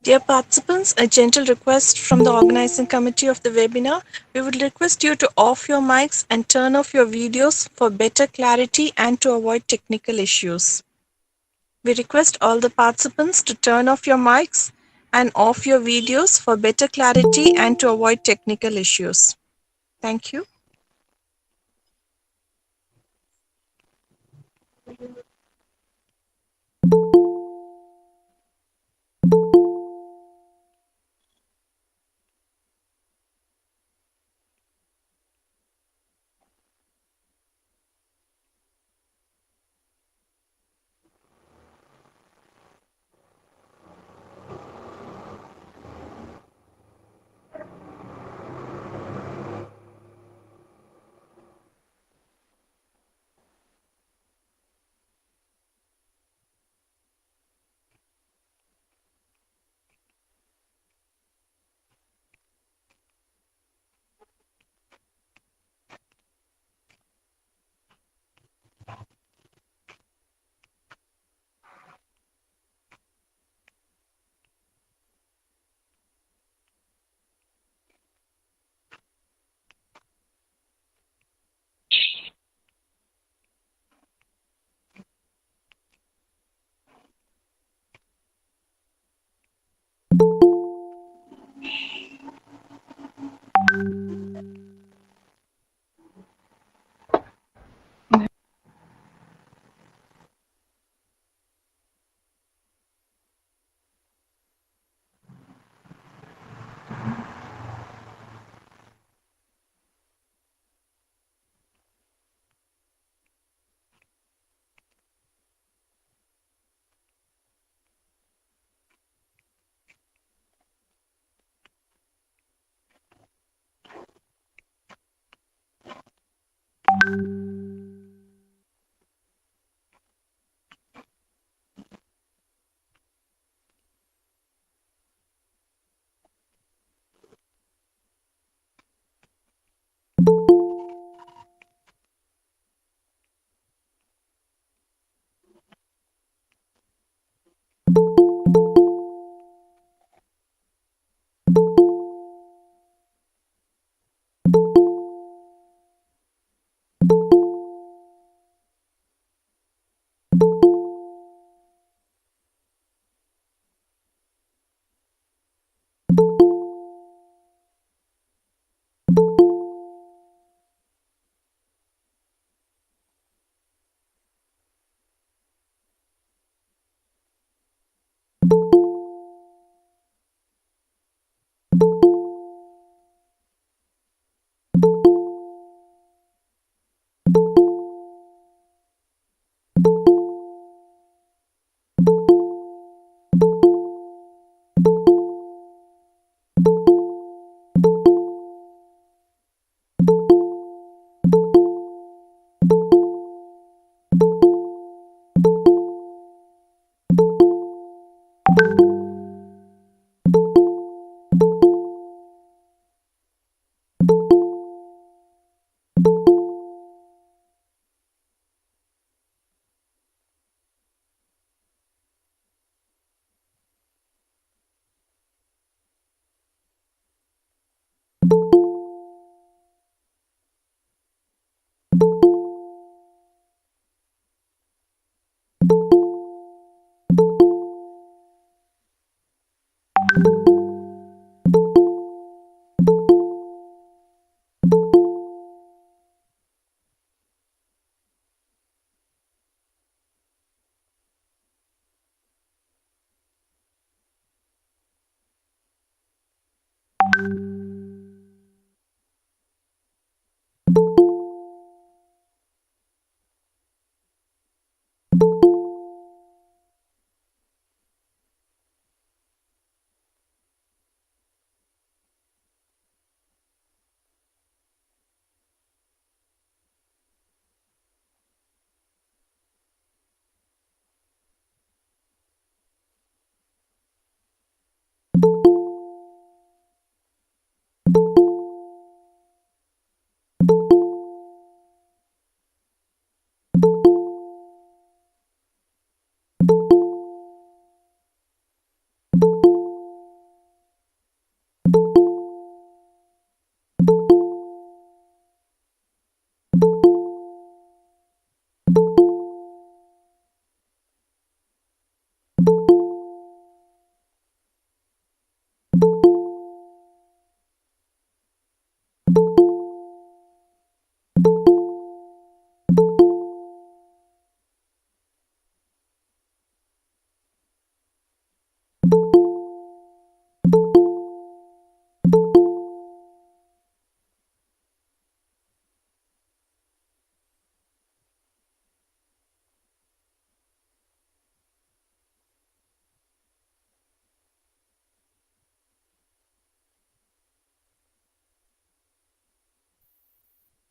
Dear participants, a gentle request from the organizing committee of the webinar. We would request you to off your mics and turn off your videos for better clarity and to avoid technical issues. We request all the participants to turn off your mics and off your videos for better clarity and to avoid technical issues. Thank you.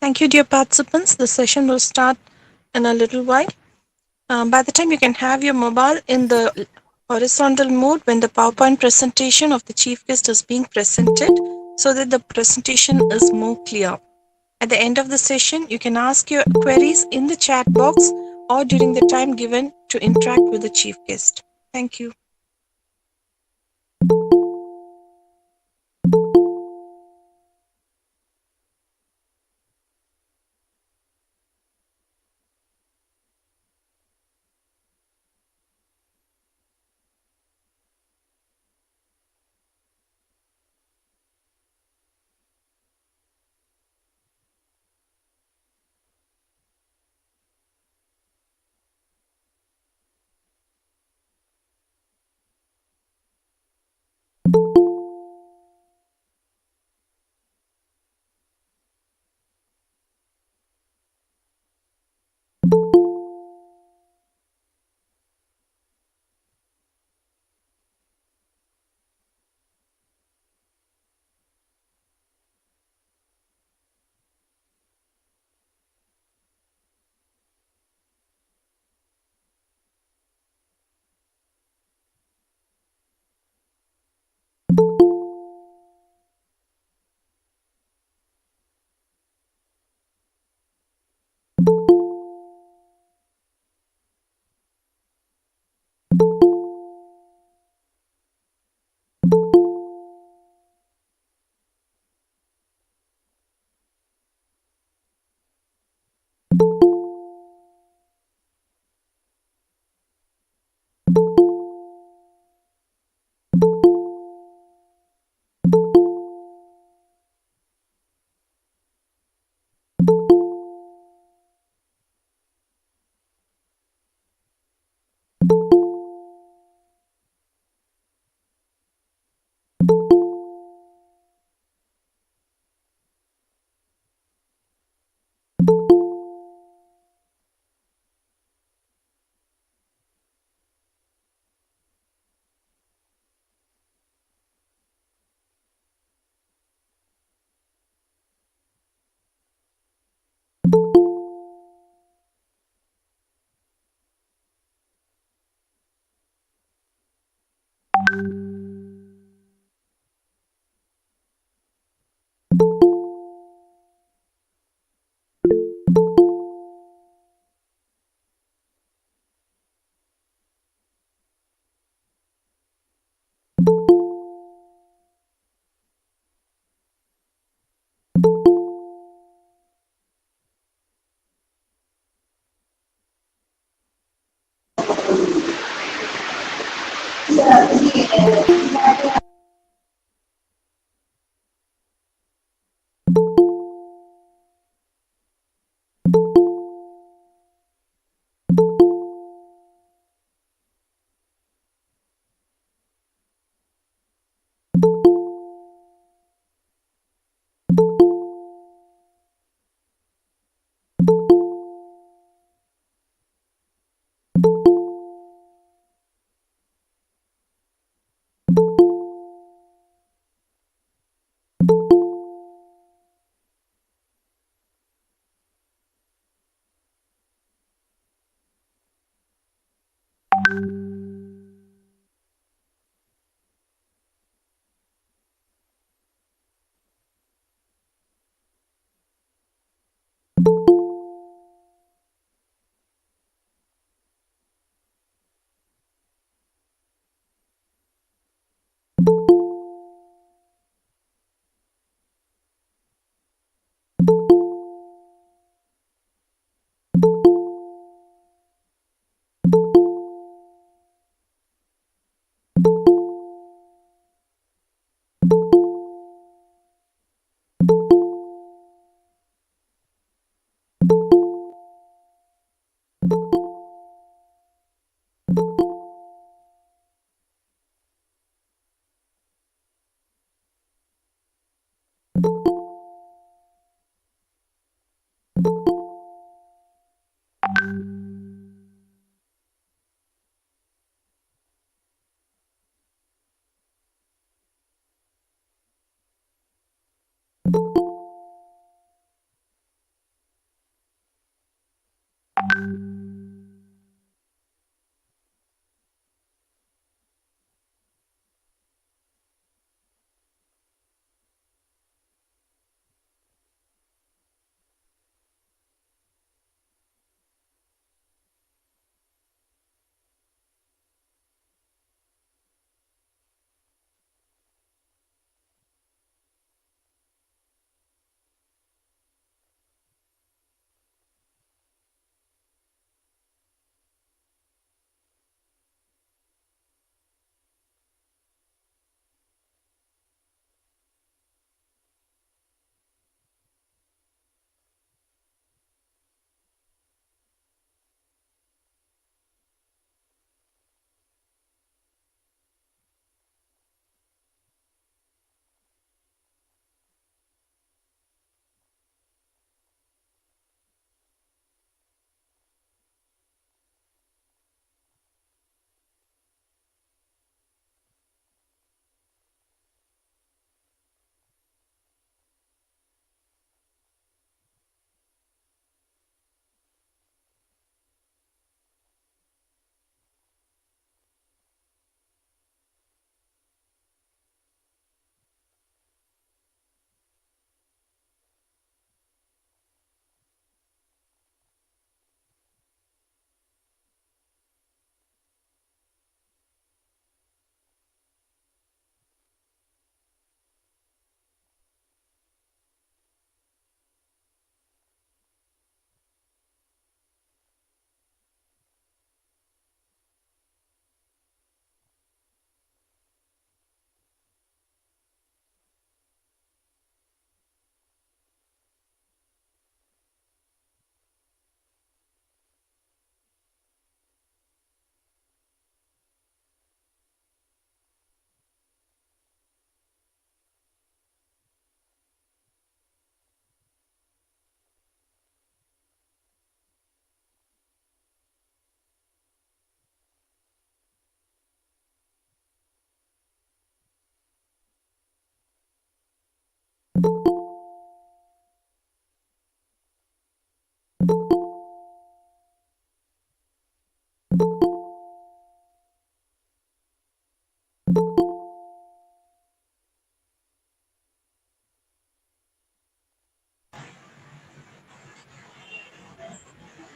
Thank you, dear participants. The session will start in a little while. By the time you can have your mobile in the horizontal mode when the PowerPoint presentation of the chief guest is being presented so that the presentation is more clear. At the end of the session, you can ask your queries in the chat box or during the time given to interact with the chief guest. Thank you.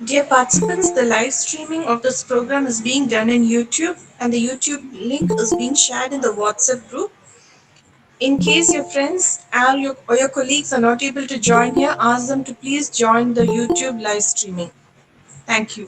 Dear participants, the live streaming of this program is being done in YouTube and the YouTube link is being shared in the WhatsApp group. In case your friends or your colleagues are not able to join here, ask them to please join the YouTube live streaming. Thank you.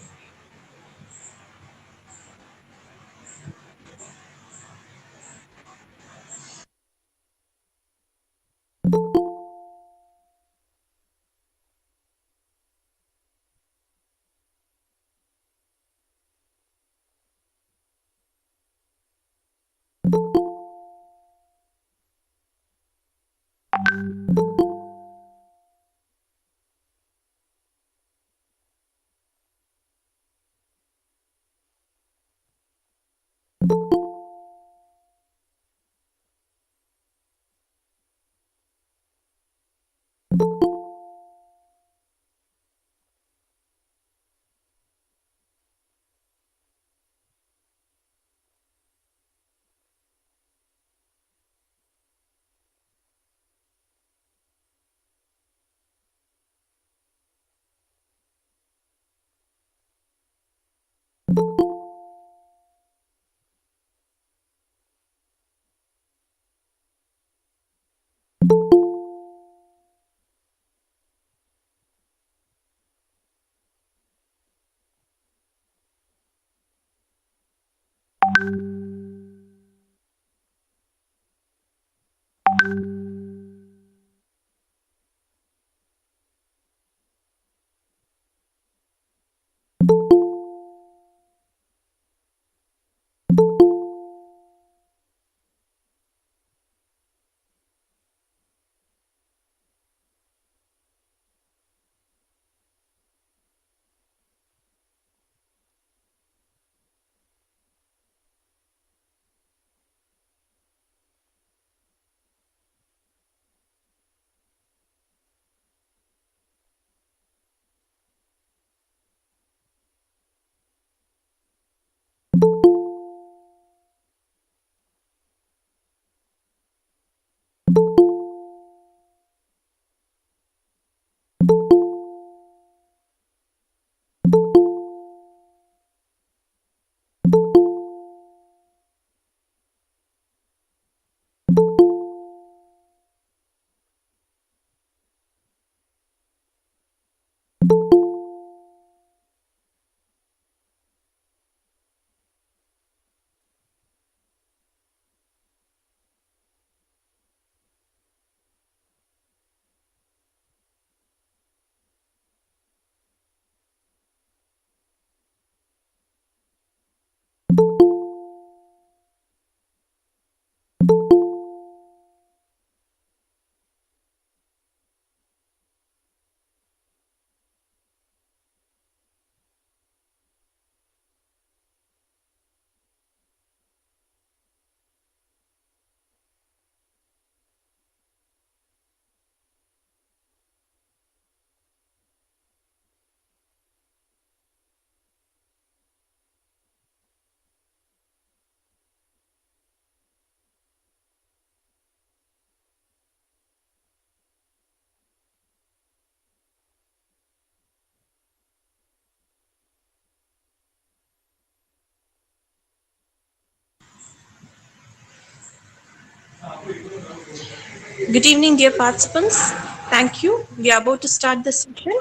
Good evening, dear participants. Thank you. We are about to start the session.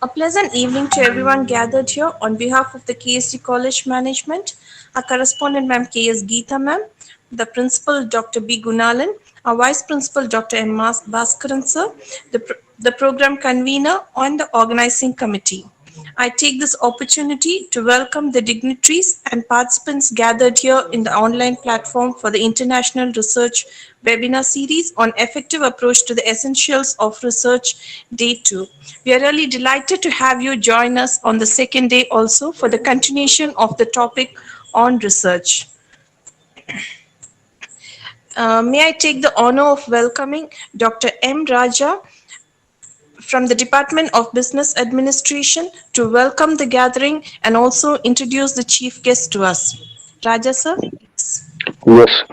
A pleasant evening to everyone gathered here on behalf of the KSG College Management, our correspondent Ma'am K.S. Geeta Ma'am, the Principal Dr. B. Gunalan, our Vice Principal Dr. M. Bhaskaran Sir, the Program Convener on the Organizing Committee. I take this opportunity to welcome the dignitaries and participants gathered here in the online platform for the International Research webinar series on effective approach to the essentials of research Day-2. We are really delighted to have you join us on the second day also for the continuation of the topic on research. May I take the honor of welcoming Dr. M. Raja from the Department of Business Administration to welcome the gathering and also introduce the chief guest to us. Raja sir. Yes,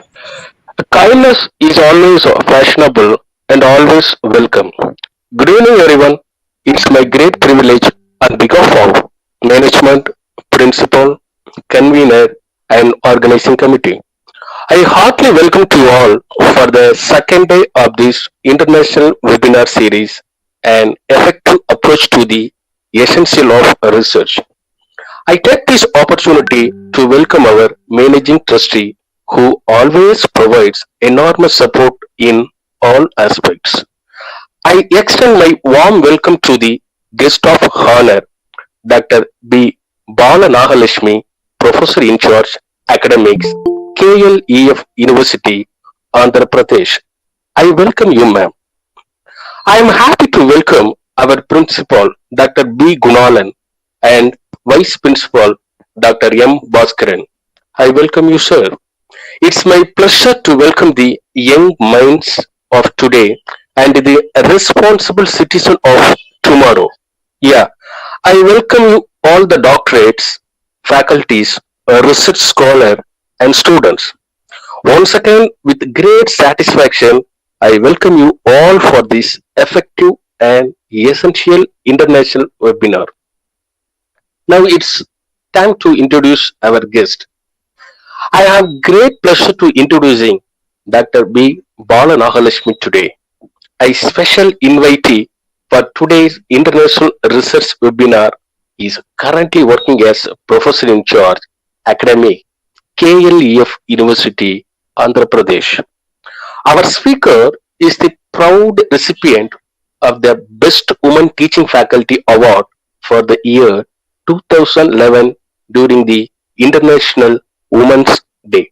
kindness is always fashionable and always welcome. Good evening, everyone. It's my great privilege on behalf of management, principal, convener, and organizing committee. I heartily welcome to you all for the second day of this international webinar series, an effective approach to the essential of research. I take this opportunity to welcome our managing trustee who always provides enormous support in all aspects. I extend my warm welcome to the guest of honor, Dr. B. Balanagalakshmi, Professor in Charge, Academics, KLEF University, Andhra Pradesh. I welcome you, ma'am. I am happy to welcome our Principal, Dr. B. Gunalan, and Vice Principal, Dr. M. Bhaskaran. I welcome you, sir. It's my pleasure to welcome the young minds of today and the responsible citizen of tomorrow. Yeah, I welcome you all the doctorates, faculties, research scholar and students. Once again, with great satisfaction, I welcome you all for this effective and essential international webinar. Now it's time to introduce our guest. I have great pleasure to introducing Dr. B. Balanagalakshmi today, a special invitee for today's international research webinar is currently working as professor in charge, academic, KLEF University, Andhra Pradesh. Our speaker is the proud recipient of the Best Woman Teaching Faculty Award for the year 2011 during the International Women's Day.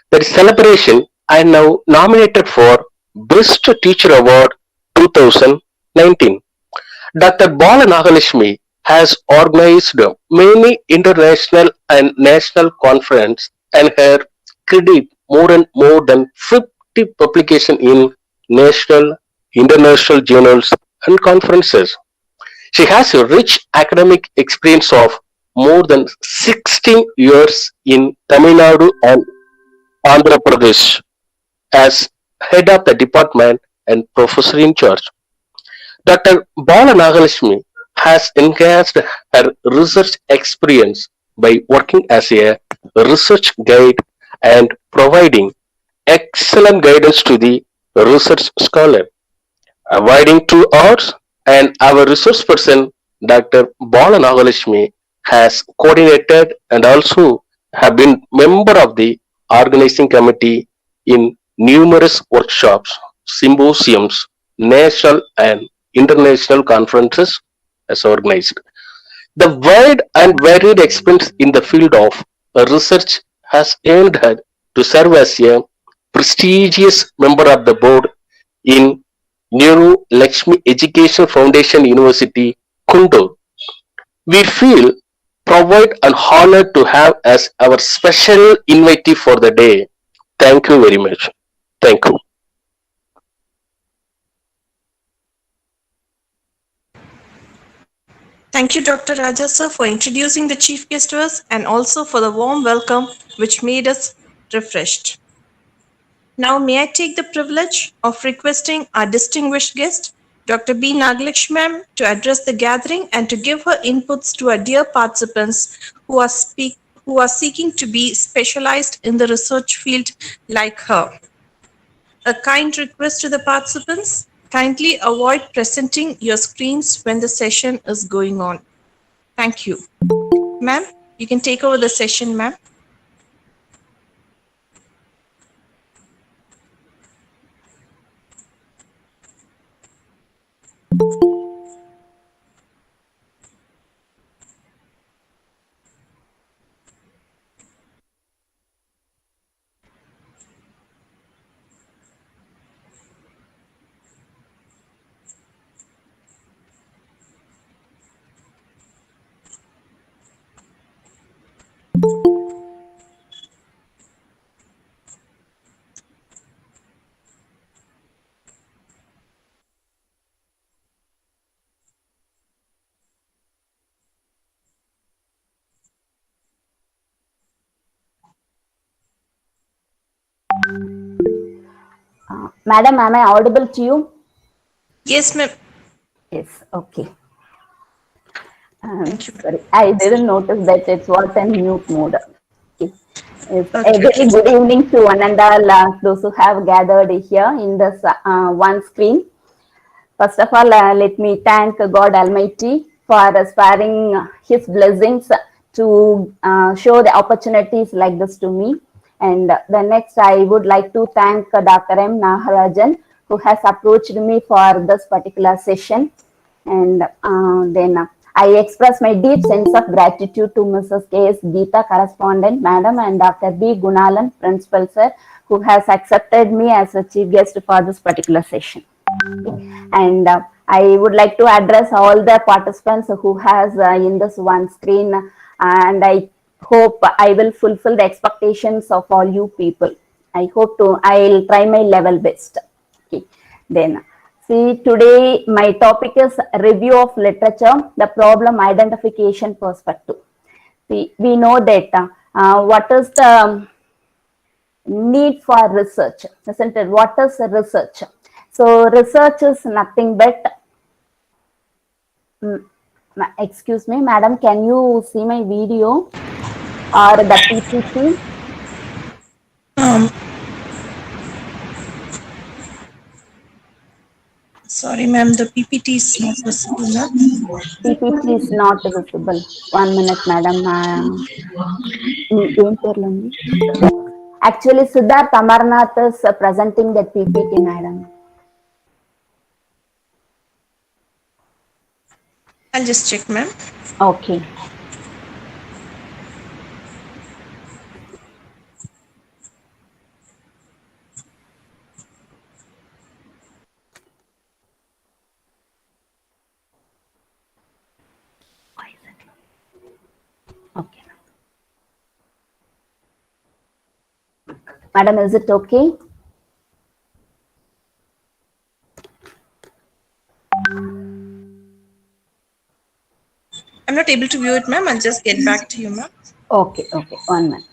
That celebration I now nominated for Best Teacher Award 2019. Dr. Balanagalakshmi has organized many international and national conferences and her credit more than 50 publications in national, international journals and conferences. She has a rich academic experience of more than 16 years in Tamil Nadu and Andhra Pradesh as head of the department and professor in charge. Dr. Balanagalakshmi has enhanced her research experience by working as a research guide and providing excellent guidance to the research scholar. Avoiding 2 hours, and our resource person, Dr. Balanagalakshmi, has coordinated and also have been member of the organizing committee in numerous workshops, symposiums, national and international conferences as organized. The wide and varied experience in the field of research has earned her to serve as a prestigious member of the board in Nehru Lakshmi Education Foundation University, Kundur. We feel proud and honored to have as our special invitee for the day. Thank you very much. Thank you. Thank you, Dr. Raja sir, for introducing the chief guest to us and also for the warm welcome which made us refreshed. Now, may I take the privilege of requesting our distinguished guest, Dr. B. Nagalakshmi ma'am, to address the gathering and to give her inputs to our dear participants who are who are seeking to be specialized in the research field like her. A kind request to the participants, kindly avoid presenting your screens when the session is going on. Thank you. Ma'am, you can take over the session, ma'am. Madam, am I audible to you? Yes, ma'am. Yes, okay. Thank you. Sorry, I didn't notice that it was in mute mode. Okay. Yes, a Okay, very okay. good evening to one and all those who have gathered here in this one screen. First of all, let me thank God Almighty for sparing His blessings to show the opportunities like this to me. And the next, I would like to thank Dr. M. Naharajan, who has approached me for this particular session. And then I express my deep sense of gratitude to Mrs. K.S. Geeta, correspondent, madam, and Dr. B. Gunalan, principal, sir, who has accepted me as a chief guest for this particular session. And I would like to address all the participants who has in this one screen, and I hope I will fulfill the expectations of all you people. I'll try my level best. Okay. Then see, today my topic is review of literature, the problem identification perspective. See, we know that what is the need for research, isn't it? What is research? So research is nothing but, excuse me, madam, can you see my video or the PPT? Sorry, ma'am, the PPT is not visible, ma'am. PPT is not visible. 1 minute, madam. Actually, Siddharth Amarnath is presenting that PPT, madam. I'll just check, ma'am. Okay. Okay. Madam, is it okay? I'm not able to view it, ma'am. I'll just get back to you, ma'am. Okay, okay. 1 minute.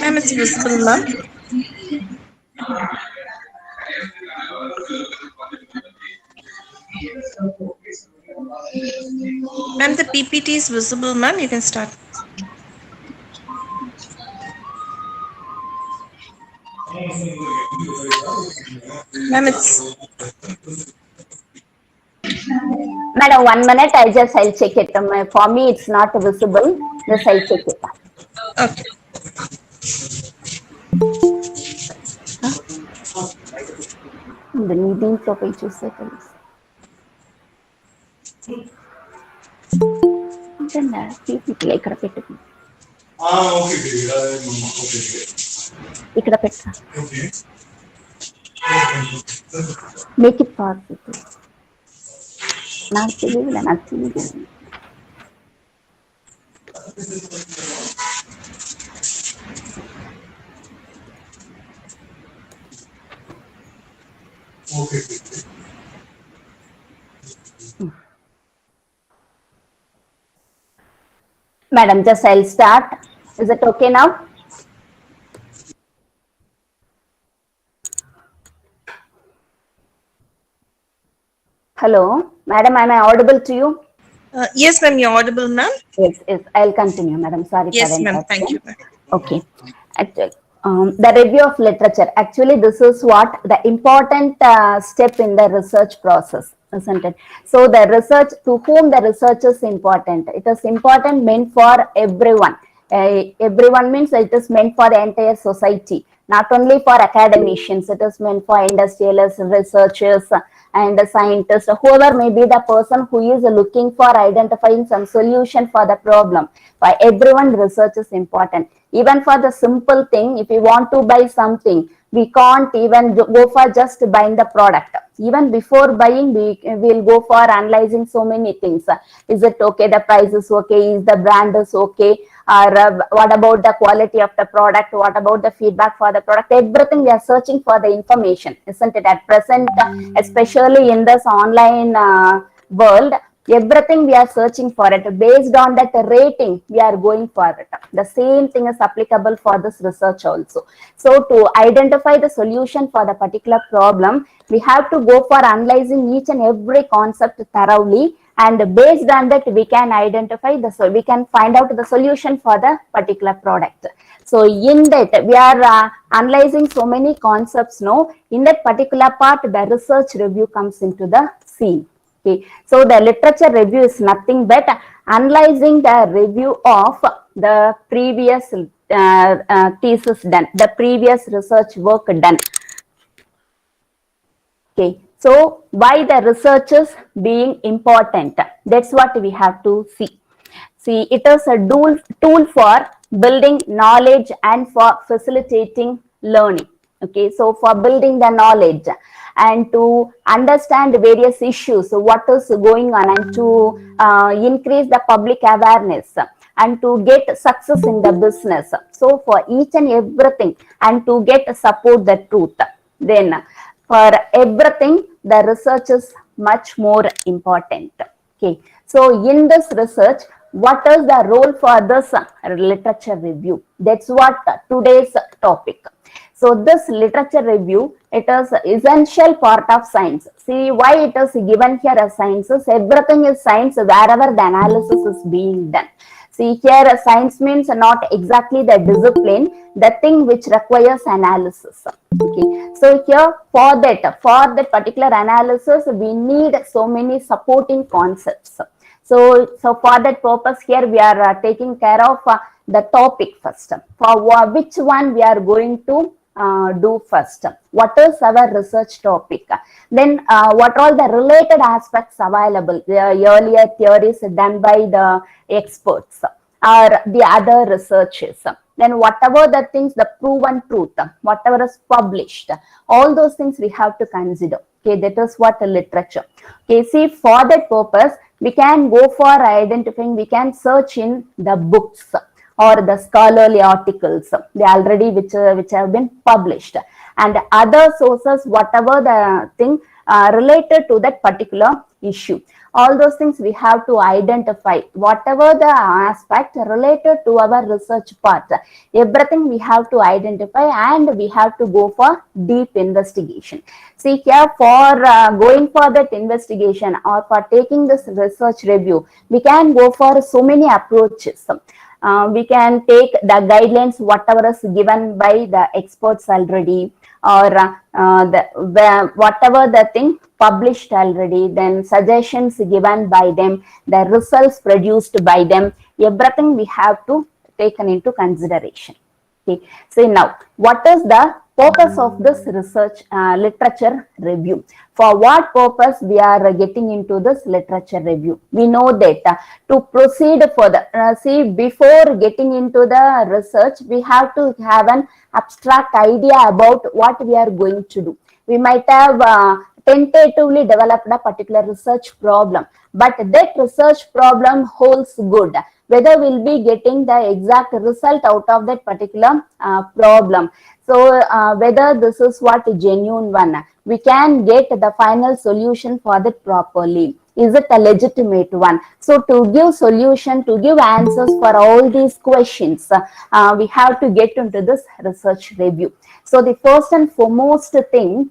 Ma'am, it's visible, ma'am. Ma'am, the PPT is visible, ma'am. You can start. Ma'am, it's... Madam, 1 minute. I'll check it. For me, it's not visible. Just I'll check it. Okay. The meeting of HU seconds. PPT ఇక్కడ పెట్టు. ఇక్కడ పెట్టు. Make it possible. నాకు తెలియదు. Madam, just I'll start. Is it okay now? Hello, madam, am I audible to you? Yes, ma'am, you're audible, ma'am. Yes, I'll continue, madam. Sorry for Yes, ma'am. interruption. Thank you, ma'am. Okay. The review of literature. Actually, this is what the important step in the research process, isn't it? So the research, to whom the research is important. It is important meant for everyone. Everyone means it is meant for the entire society, not only for academicians. It is meant for industrialists, researchers, and scientists, whoever may be the person who is looking for identifying some solution for the problem. For everyone, research is important. Even for the simple thing, if you want to buy something, We can't even go for just buying the product. Even before buying, we will go for analyzing so many things. Is it okay? The price is okay? Is the brand is okay? Or what about the quality of the product? What about the feedback for the product? Everything we are searching for the information, isn't it? At present, especially in this online world, everything we are searching for it. Based on that rating, we are going for it. The same thing is applicable for this research also. So to identify the solution for the particular problem, we have to go for analyzing each and every concept thoroughly, and based on that we can identify we can find out the solution for the particular product. So in that we are analyzing so many concepts. No, in that particular part, the research review comes into the scene. Okay, so the literature review is nothing but analyzing the review of the previous thesis done, the previous research work done. Okay, so why the research is being important? That's what we have to see. See, it is a tool for building knowledge and for facilitating learning. Okay, so for building the knowledge and to understand various issues, so what is going on, and to increase the public awareness and to get success in the business. So for each and everything, and to get support the truth. Then for everything, the research is much more important. Okay, so in this research, what is the role for this literature review? That's what today's topic. So this literature review, it is essential part of science. See why it is given here as sciences. Everything is science wherever the analysis is being done. See here, science means not exactly the discipline, the thing which requires analysis. Okay, so here for that particular analysis, we need so many supporting concepts. So for that purpose, here we are taking care of the topic first. For which one we are going to do first? What is our research topic? Then what are the related aspects available? The earlier theories done by the experts or the other researches. Then whatever the things, the proven truth, whatever is published, all those things we have to consider. Okay, that is what the literature. Okay, see for that purpose, we can go for identifying, we can search in the books or the scholarly articles, they already which have been published, and other sources, whatever the thing related to that particular issue. All those things we have to identify, whatever the aspect related to our research part, everything we have to identify, and we have to go for deep investigation. See here, for going for that investigation or for taking this research review, we can go for so many approaches. We can take the guidelines, whatever is given by the experts already, or whatever the thing published already, then suggestions given by them, the results produced by them, everything we have to take into consideration. Okay, so now what is the purpose of this research literature review? For what purpose we are getting into this literature review? We know that to proceed further, see, before getting into the research, we have to have an abstract idea about what we are going to do. We might have tentatively developed a particular research problem, but that research problem holds good. Whether we'll be getting the exact result out of that particular problem. So whether this is what genuine one, we can get the final solution for that properly. Is it a legitimate one? So to give solution, to give answers for all these questions, we have to get into this research review. So the first and foremost thing,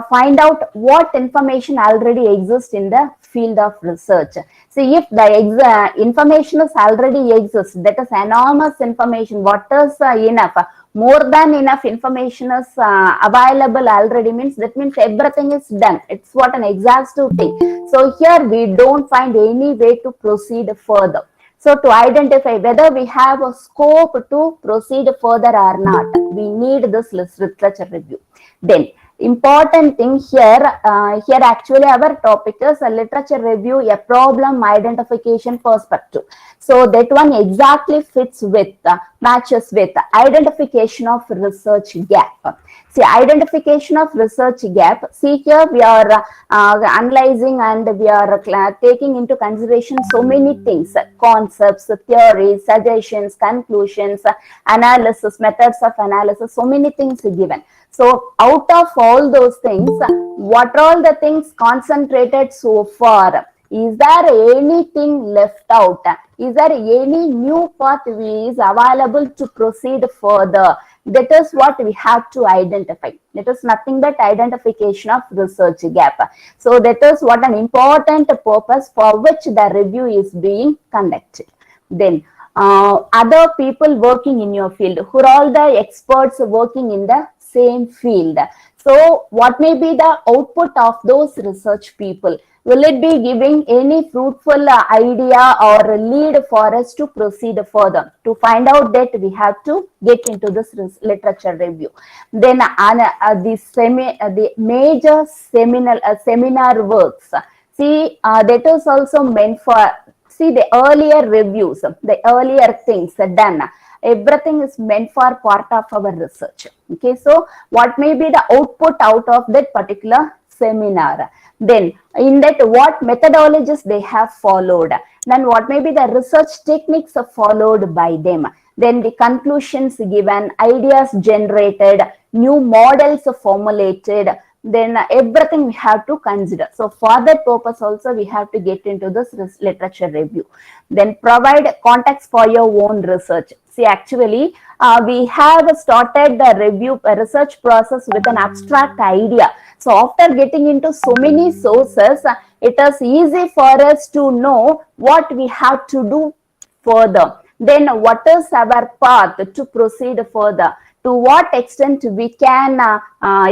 find out what information already exists in the field of research. See, if the information is already exists, that is enormous information. What is enough? More than enough information is available already, means that means everything is done. It's what an exhaustive thing. So here we don't find any way to proceed further. So to identify whether we have a scope to proceed further or not, we need this literature review. Then important thing here, here actually our topic is a literature review, a problem identification perspective. So that one exactly fits with, matches with identification of research gap. See, identification of research gap. See, here we are analyzing and we are taking into consideration so many things, concepts, theories, suggestions, conclusions, analysis, methods of analysis, so many things given. So out of all those things, what are all the things concentrated so far? Is there anything left out? Is there any new path is available to proceed further? That is what we have to identify. That is nothing but identification of research gap. So that is what an important purpose for which the review is being conducted. Then other people working in your field, who are all the experts working in the same field. So what may be the output of those research people? Will it be giving any fruitful idea or lead for us to proceed further? To find out that, we have to get into this literature review. Then the major seminar works. See, that is also meant for, see, the earlier reviews, the earlier things done. Everything is meant for part of our research. Okay, so what may be the output out of that particular seminar? Then in that, what methodologies they have followed, then what may be the research techniques followed by them, then the conclusions given, ideas generated, new models formulated, then everything we have to consider. So for that purpose also we have to get into this literature review. Then provide context for your own research. See, actually we have started the review research process with an abstract idea. So after getting into so many sources, it is easy for us to know what we have to do further. Then what is our path to proceed further? To what extent we can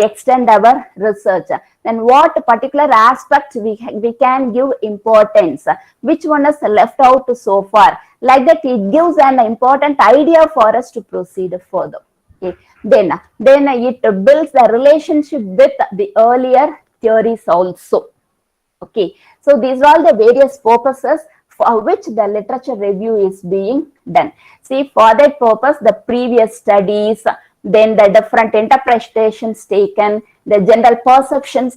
extend our research? Then what particular aspect we can give importance? Which one is left out so far? Like that, it gives an important idea for us to proceed further. Okay. Then it builds the relationship with the earlier theories also. Okay, so these are the various purposes for which the literature review is being done. See, for that purpose, the previous studies, then the different interpretations taken, the general perceptions,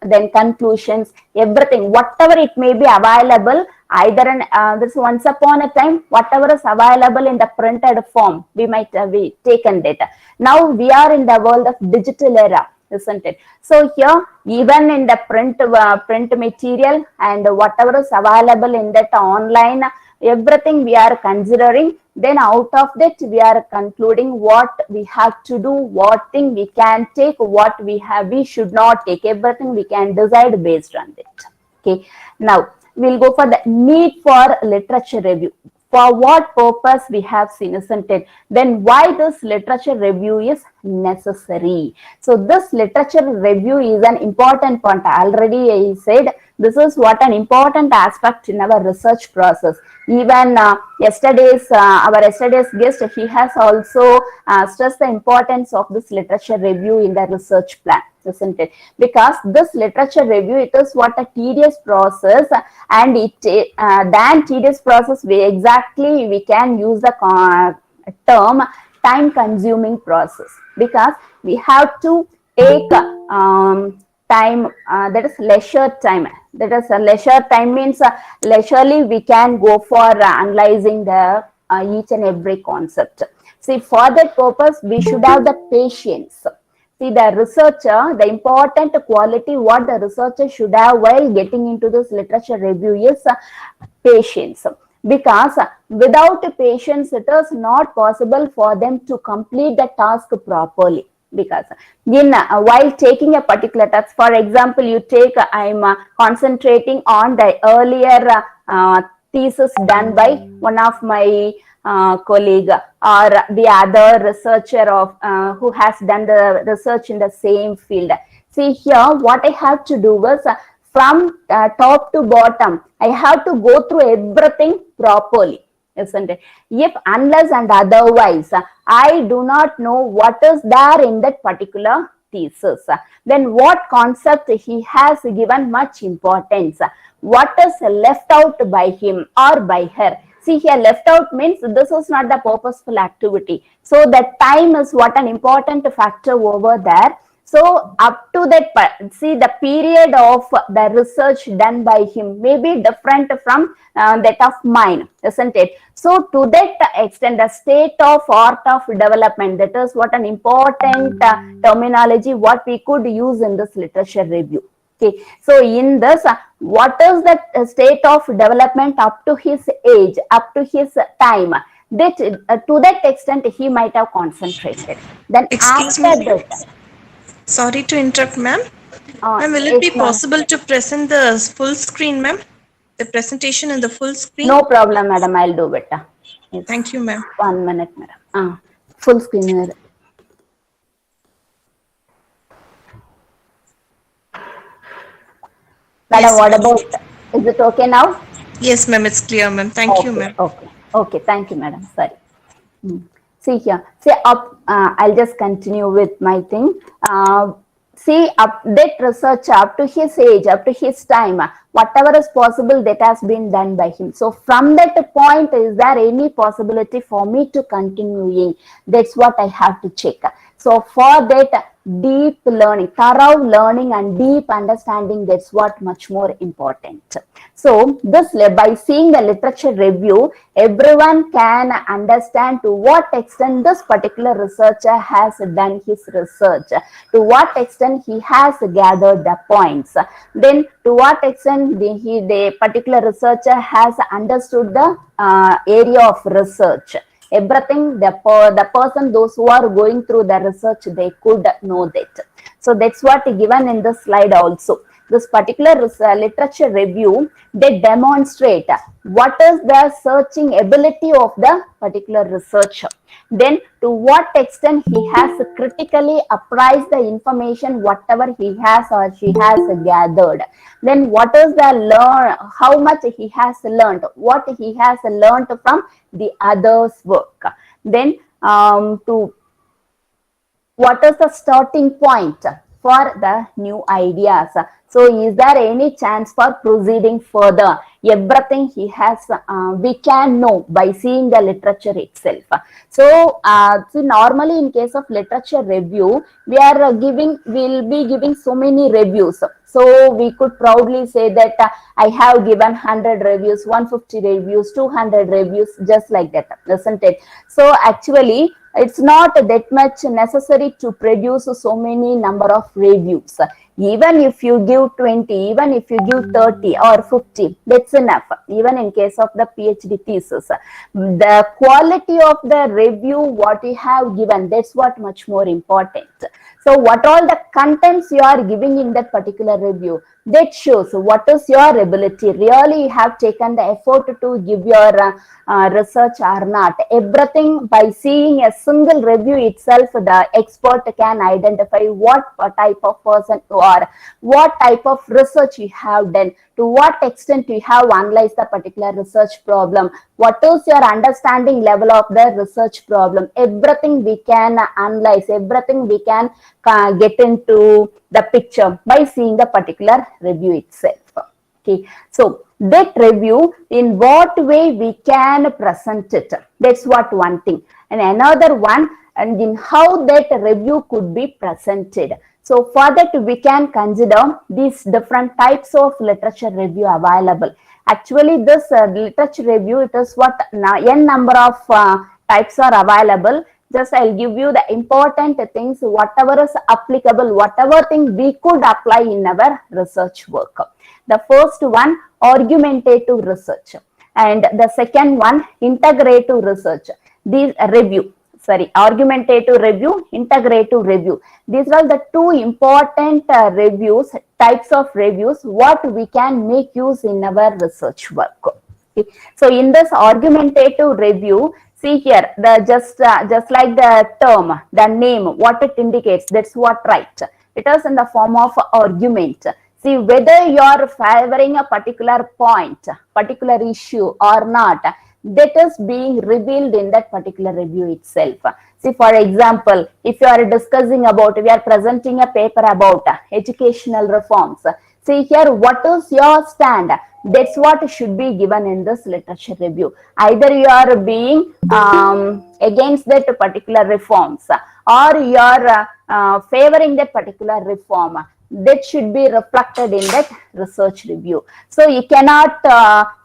then conclusions, everything, whatever it may be available, either in this once upon a time, whatever is available in the printed form, we might have taken data. Now we are in the world of digital era, isn't it? So here, even in the print material and whatever is available in that online, everything we are considering. Then out of that, we are concluding what we have to do, what thing we can take, what we should not take. Everything we can decide based on that. Okay. Now we'll go for the need for literature review. For what purpose we have seen, isn't it? Then why this literature review is necessary? So this literature review is an important point. Already I said this is what an important aspect in our research process. Even our yesterday's guest, he has also stressed the importance of this literature review in the research plan, isn't it? Because this literature review, it is what a tedious process, and it than tedious process, we can use the term time consuming process, because we have to take time, that is leisure time. That is leisure time means leisurely we can go for analyzing the each and every concept. See, for that purpose we should have the patience. See, the researcher, the important quality what the researcher should have while getting into this literature review is patience. Because without patience, it is not possible for them to complete the task properly. Because while taking a particular task, for example, you take, I'm concentrating on the earlier thesis done by one of my colleague or the other researcher of who has done the research in the same field. See, here what I have to do was from top to bottom, I have to go through everything properly, isn't it? If unless and otherwise I do not know what is there in that particular thesis. Then what concept he has given much importance, what is left out by him or by her. See here, left out means this is not the purposeful activity. So the time is what an important factor over there. So up to that, see the period of the research done by him may be different from that of mine, isn't it? So to that extent, the state of art of development, that is what an important terminology what we could use in this literature review. Okay, so in this, what is the state of development up to his age, up to his time? That to that extent he might have concentrated. Then Excuse after me. that, Sorry to interrupt, ma'am. Ma'am, will it be it's not, possible to present the full screen, ma'am? The presentation in the full screen? no problem, madam. I'll do it. It's Thank you, ma'am. 1 minute, madam. Full screen. Madam, Yes, what ma'am. about? Is it okay now? Yes, ma'am. It's clear, ma'am. Thank you, ma'am. Okay. Thank you, madam. Sorry. See here. See up. I'll just continue with my thing. See up that research up to his age, up to his time, whatever is possible that has been done by him. So from that point, is there any possibility for me to continuing? That's what I have to check. So for that, deep learning, thorough learning and deep understanding, that's what much more important. So this, by seeing the literature review, everyone can understand to what extent this particular researcher has done his research, to what extent he has gathered the points, then to what extent the particular researcher has understood the area of research. Everything, the person, those who are going through the research, they could know that. So that's what given in this slide also. This particular literature review, they demonstrate what is the searching ability of the particular researcher. Then to what extent he has critically appraised the information, whatever he has or she has gathered. Then what is the how much he has learned, what he has learned from the others' work. Then to what is the starting point for the new ideas. So is there any chance for proceeding further? Everything he has, we can know by seeing the literature itself. So, normally in case of literature review, we'll be giving so many reviews. So we could proudly say that I have given 100 reviews, 150 reviews, 200 reviews, just like that, isn't it? So actually, it's not that much necessary to produce so many number of reviews. Even if you give 20, even if you give 30 or 50, that's enough. Even in case of the PhD thesis, the quality of the review, what you have given, that's what much more important. So what all the contents you are giving in that particular review, that shows what is your ability. Really you have taken the effort to give your research or not. Everything by seeing a single review itself, the expert can identify what type of person you are, what type of research you have done, to what extent you have analyzed the particular research problem, what is your understanding level of the research problem. Everything we can analyze, everything we can get into the picture by seeing the particular review itself. Okay, so that review, in what way we can present it, that's what one thing. And another one, and in how that review could be presented. So for that we can consider these different types of literature review available. Actually this literature review, it is what n number of types are available. Just I'll give you the important things, whatever is applicable, whatever thing we could apply in our research work. The first one, argumentative research, and the second one, integrative research. These argumentative review, integrative review. These are the two important reviews, types of reviews, what we can make use in our research work. Okay. So in this argumentative review, see here, the just like the term, the name, what it indicates, that's what right. It is in the form of argument. See, whether you are favoring a particular point, particular issue or not, that is being revealed in that particular review itself. See, for example, if you are discussing about, we are presenting a paper about educational reforms. See here, what is your stand? That's what should be given in this literature review. Either you are being against that particular reforms, or you are favoring that particular reform. That should be reflected in that research review. So you cannot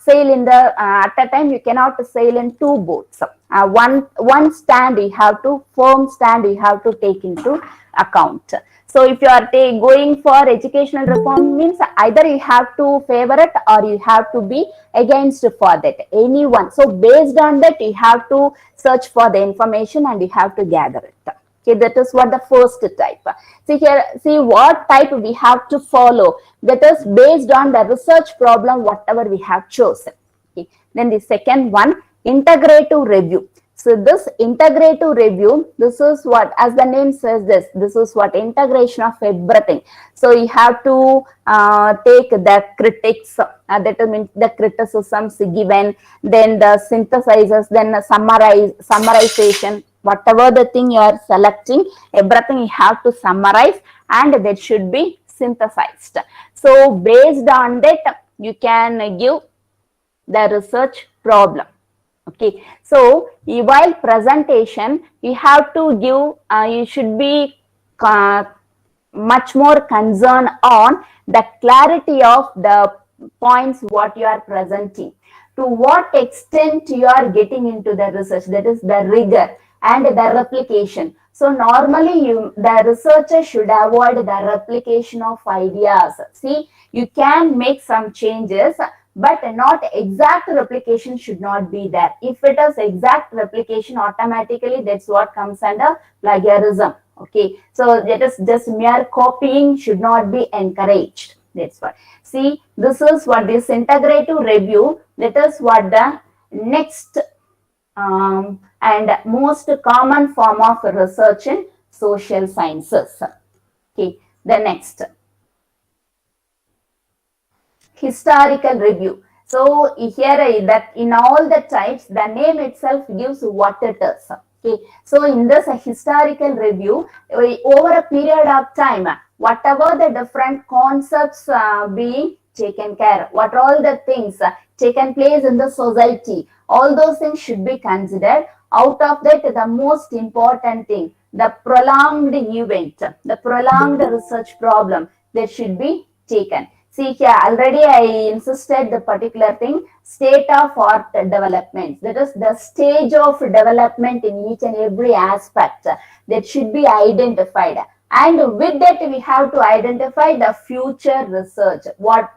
sail in the at a time, you cannot sail in two boats. One stand you have to, firm stand you have to take into account. So if you are going for educational reform, means either you have to favor it or you have to be against for that, anyone. So based on that, you have to search for the information and you have to gather it. Okay, that is what the first type. See here, see what type we have to follow. That is based on the research problem, whatever we have chosen. Okay. Then the second one, integrative review. So this integrative review, this is what, as the name says, this is what, integration of everything. So you have to take the critics, that means the criticisms given, then the synthesizers, then the summarization, whatever the thing you are selecting, everything you have to summarize and that should be synthesized. So based on that, you can give the research problem. Okay, so while presentation, you have to give, you should be much more concerned on the clarity of the points what you are presenting. To what extent you are getting into the research, that is the rigor and the replication. So normally the researcher should avoid the replication of ideas. See, you can make some changes, but not exact replication should not be there. If it is exact replication, automatically that's what comes under plagiarism. Okay, so that is just mere copying should not be encouraged. That's why. See, this is what this integrative review, that is what the next and most common form of research in social sciences. Okay, the next, historical review. So here, that in all the types, the name itself gives what it is. Okay, so in this historical review, over a period of time, whatever the different concepts being taken care, what all the things taken place in the society, all those things should be considered. Out of that, the most important thing, the prolonged event, the prolonged research problem that should be taken. See here, already I insisted the particular thing, state of art development. That is the stage of development in each and every aspect that should be identified. And with that, we have to identify the future research. What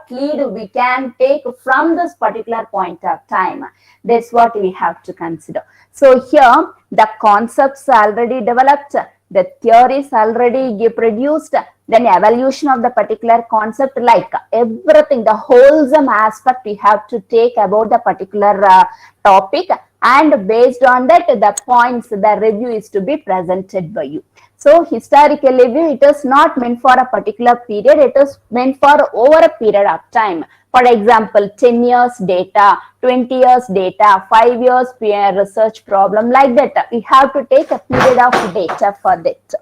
lead we can take from this particular point of time. That's what we have to consider. So here, the concepts are already developed, the theories already produced, then evaluation of the particular concept, like everything, the wholesome aspect we have to take about the particular topic, and based on that, the points, the review is to be presented by you. So historical review, it is not meant for a particular period, it is meant for over a period of time. For example, 10 years data, 20 years data, 5 years peer research problem, like that. We have to take a period of data for that.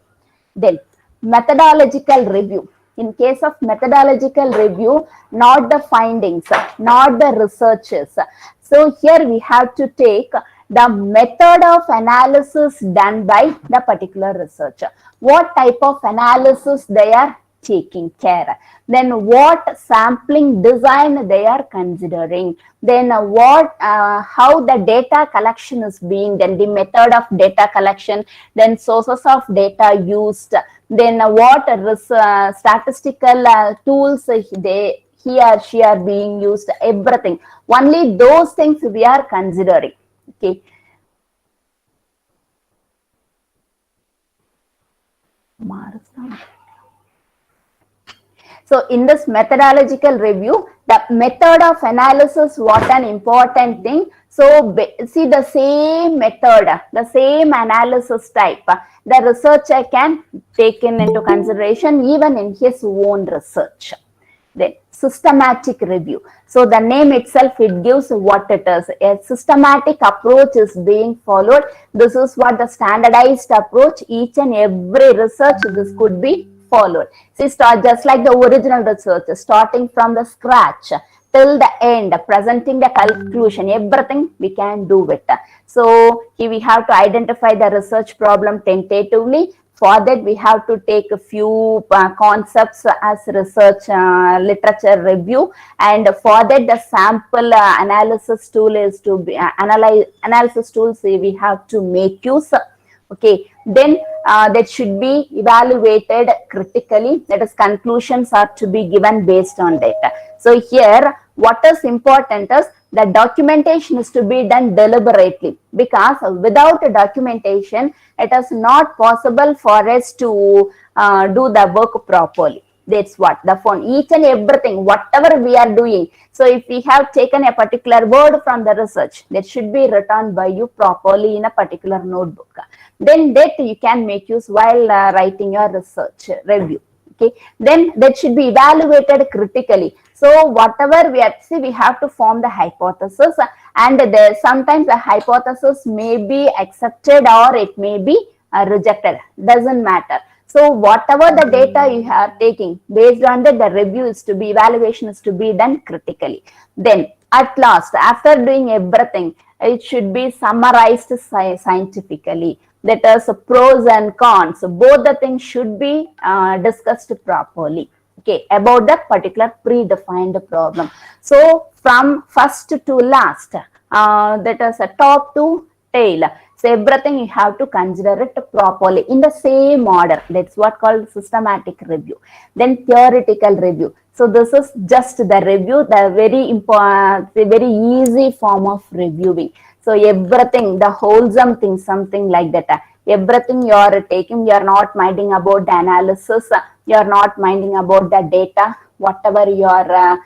Then methodological review. In case of methodological review, not the findings, not the researches. So here we have to take the method of analysis done by the particular researcher. What type of analysis they are taking care, then what sampling design they are considering, then how the data collection is being done, the method of data collection, then sources of data used, then what statistical tools he or she are being used, everything. Only those things we are considering. Okay. So in this methodological review, the method of analysis, what an important thing. So see, the same method, the same analysis type, the researcher can take into consideration even in his own research. Then systematic review. So the name itself, it gives what it is. A systematic approach is being followed. This is what the standardized approach. Each and every research, this could be followed. See, start just like the original research, starting from the scratch till the end, presenting the conclusion, everything we can do with. So here we have to identify the research problem tentatively. For that, we have to take a few concepts as research literature review, and for that, the sample analysis tool is to be analysis tools we have to make use. Okay, then that should be evaluated critically. That is, conclusions are to be given based on data. So here, what is important is the documentation is to be done deliberately, because without a documentation, it is not possible for us to do the work properly. That's what the phone, each and everything, whatever we are doing. So if we have taken a particular word from the research, that should be written by you properly in a particular notebook. Then that you can make use while writing your research review. Okay, then that should be evaluated critically. So whatever we have, see, we have to form the hypothesis, and there sometimes the hypothesis may be accepted or it may be rejected. Doesn't matter. So whatever the data you are taking, based on that, the review is to be, evaluation is to be done critically. Then at last, after doing everything, it should be summarized scientifically. That is, pros and cons, both the things should be discussed properly. Okay, about that particular predefined problem. So from first to last, that is a top to tail. So everything you have to consider it properly in the same order. That's what called systematic review. Then theoretical review. So this is just the review, the very important, the very easy form of reviewing. So everything, the wholesome thing, something like that. Everything you are taking, you are not minding about the analysis, you are not minding about the data, whatever you are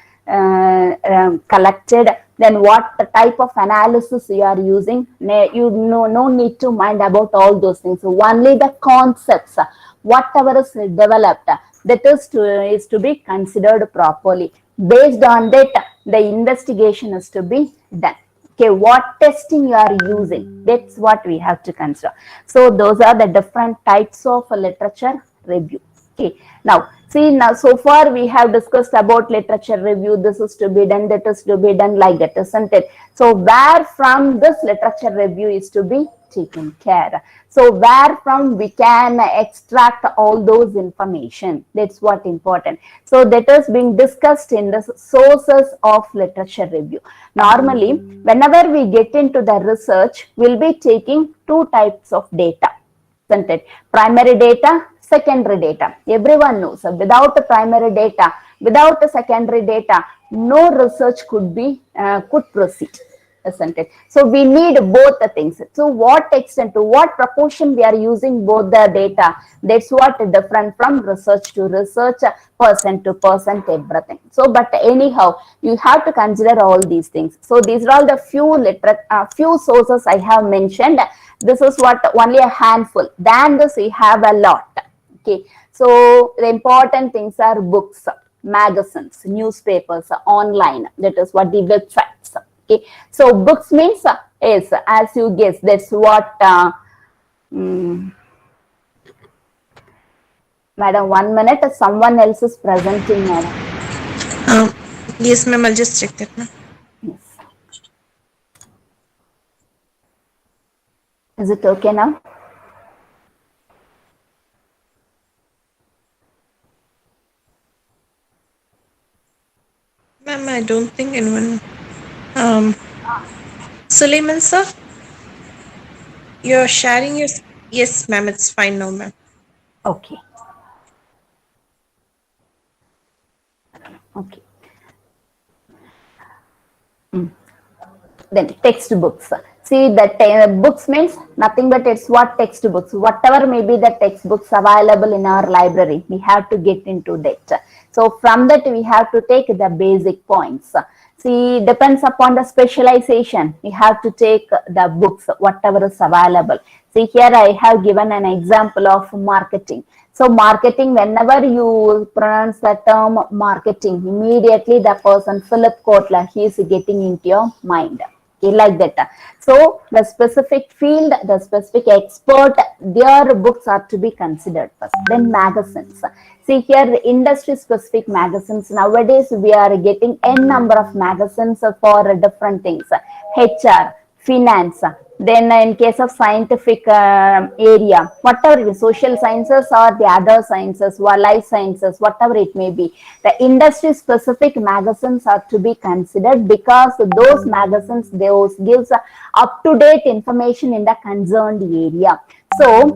collected, then what type of analysis you are using. You no need to mind about all those things. So only the concepts, whatever is developed, that is to be considered properly. Based on that, the investigation is to be done. Okay, what testing you are using, that's what we have to consider. So those are the different types of literature review. Okay, now see, now so far we have discussed about literature review. This is to be done, that is to be done, like that, isn't it? So where from this literature review is to be taken care. So where from we can extract all those information, that's what important. So that is being discussed in the sources of literature review. Normally, whenever we get into the research, we'll be taking two types of data, isn't it? Primary data, secondary data. Everyone knows, without the primary data, without the secondary data, no research could proceed, isn't it? So we need both the things. So what extent, to what proportion we are using both the data, that's what different from research to research, person to person, everything. So but anyhow, you have to consider all these things. So these are all the few sources I have mentioned. This is what only a handful. Than this we have a lot. Okay, so the important things are books, magazines, newspapers, online. That is what the websites. Okay, so books means is, as you guess, that's what. Madam, 1 minute. Someone else is presenting, madam. Yes, ma'am. I'll just check that, ma'am. Yes. Is it okay now? Ma'am, I don't think anyone. Suleiman sir, you're sharing your. Yes, ma'am. It's fine now, ma'am. Okay. Okay. Then textbooks. See, that books means nothing but it's what textbooks. Whatever may be the textbooks available in our library, we have to get into that. So from that we have to take the basic points. See, depends upon the specialization. We have to take the books, whatever is available. See, here I have given an example of marketing. So marketing, whenever you pronounce the term marketing, immediately the person, Philip Kotler, he is getting into your mind. Okay, like that. So the specific field, the specific expert, their books are to be considered first. Then magazines. See here, the industry specific magazines. Nowadays we are getting n number of magazines for different things. HR, finance. Then in case of scientific area, whatever it is, social sciences or the other sciences, or life sciences, whatever it may be, the industry specific magazines are to be considered, because those magazines, those gives up to date information in the concerned area. So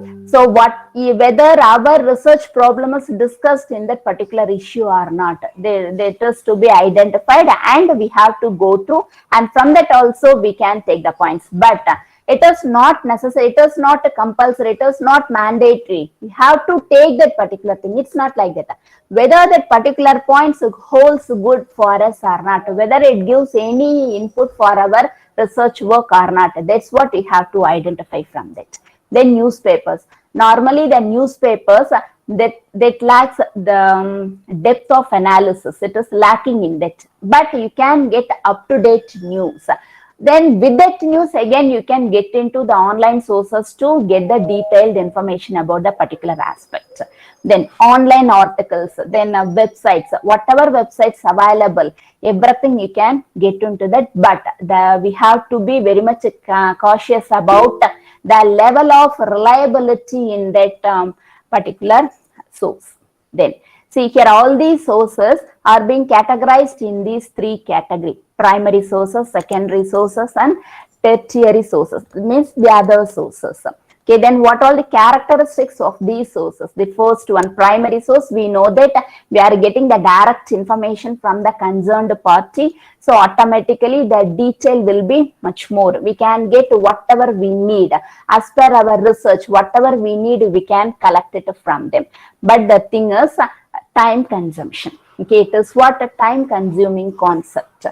whether our research problem is discussed in that particular issue or not, that is to be identified, and we have to go through, and from that also we can take the points. But it is not necessary, it is not compulsory, it is not mandatory. We have to take that particular thing. It's not like that. Whether that particular points holds good for us or not, whether it gives any input for our research work or not, that's what we have to identify from that. Then newspapers. Normally the newspapers that lacks the depth of analysis. It is lacking in that. But you can get up-to-date news. Then with that news, again, you can get into the online sources to get the detailed information about the particular aspect. Then online articles, then websites, whatever websites available, everything you can get into that. But we have to be very much cautious about the level of reliability in that particular source. Then see here, all these sources are being categorized in these three categories: primary sources, secondary sources, and tertiary sources, means the other sources. Okay, then what are the characteristics of these sources? The first one, primary source, we know that we are getting the direct information from the concerned party. So automatically the detail will be much more. We can get whatever we need. As per our research, whatever we need, we can collect it from them. But the thing is, time consumption. Okay, it is what a time consuming concept,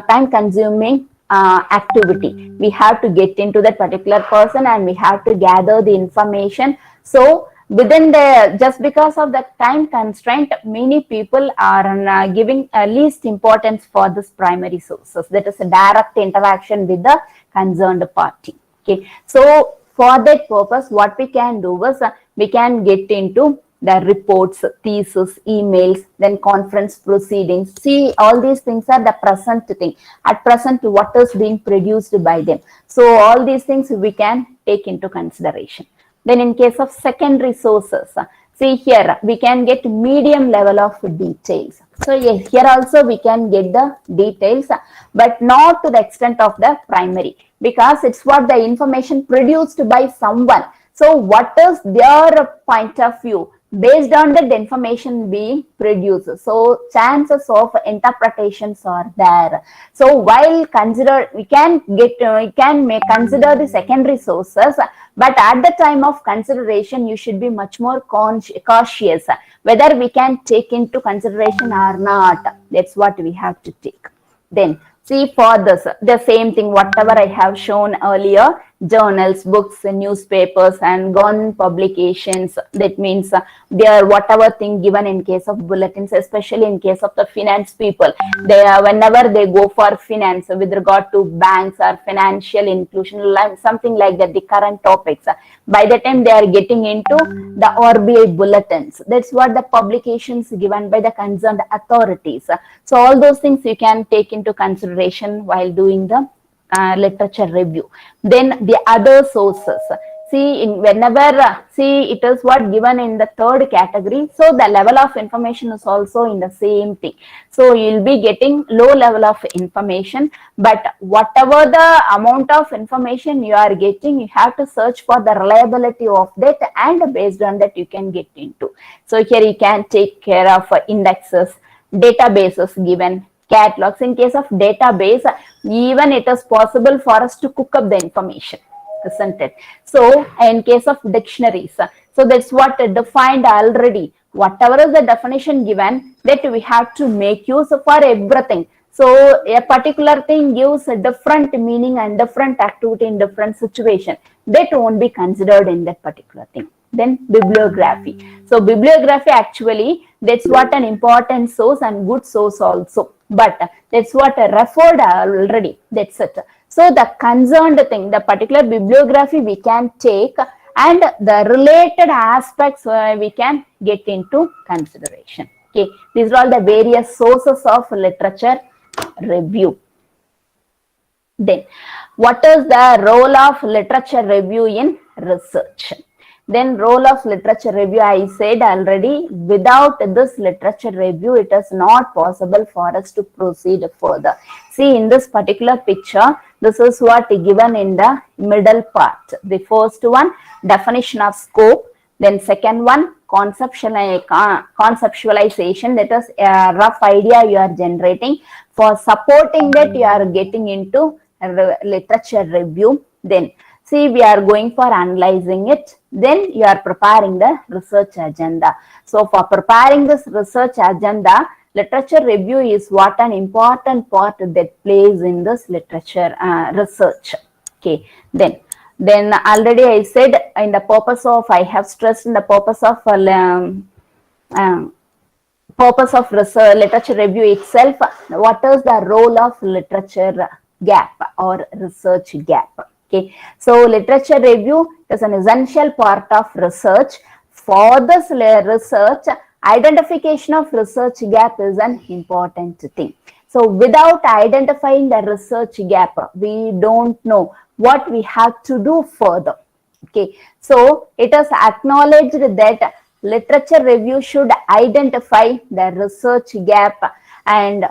time consuming activity. We have to get into that particular person and we have to gather the information. So within the, just because of the time constraint, many people are giving least importance for this primary sources. That is a direct interaction with the concerned party. Okay, so for that purpose, what we can do is we can get into the reports, thesis, emails, then conference proceedings. See, all these things are the present thing. At present, what is being produced by them. So all these things we can take into consideration. Then in case of secondary sources, see here, we can get medium level of details. So yes, here also we can get the details, but not to the extent of the primary, because it's what the information produced by someone. So what is their point of view? Based on that information being produced, so chances of interpretations are there. So while we can consider the secondary sources, but at the time of consideration, you should be much more cautious whether we can take into consideration or not. That's what we have to take. Then see, for this, the same thing, whatever I have shown earlier, journals, books, newspapers, and government publications. That means they are whatever thing given in case of bulletins, especially in case of the finance people. They are, whenever they go for finance with regard to banks or financial inclusion, something like that, the current topics. By the time they are getting into the RBI bulletins, that's what the publications given by the concerned authorities. So all those things you can take into consideration while doing the literature review. Then the other sources. See, see, it is what given in the third category. So the level of information is also in the same thing. So you'll be getting low level of information, but whatever the amount of information you are getting, you have to search for the reliability of that, and based on that you can get into. So here you can take care of indexes, databases given, catalogs. In case of database, even it is possible for us to cook up the information, isn't it? So in case of dictionaries, so that's what defined already. whatever is the definition given, that we have to make use for everything. So a particular thing gives a different meaning and different activity in different situation. That won't be considered in that particular thing. Then bibliography. So bibliography actually, that's what an important source and good source also. But that's what I referred already. That's it. So the concerned thing, the particular bibliography we can take, and the related aspects we can get into consideration. Okay, these are all the various sources of literature review. Then, what is the role of literature review in research? Then role of literature review, I said already, without this literature review, it is not possible for us to proceed further. See, in this particular picture, this is what given in the middle part. The first one, definition of scope. Then second one, conceptualization, that is a rough idea you are generating. For supporting that, you are getting into literature review. Then see, we are going for analyzing it. Then you are preparing the research agenda. So for preparing this research agenda, literature review is what an important part that plays in this literature research. Okay, then already I said in the purpose of, I have stressed in the purpose of research, literature review itself, what is the role of literature gap or research gap? Okay, so literature review is an essential part of research. For this research, identification of research gap is an important thing. So without identifying the research gap, we don't know what we have to do further. Okay, so it is acknowledged that literature review should identify the research gap, and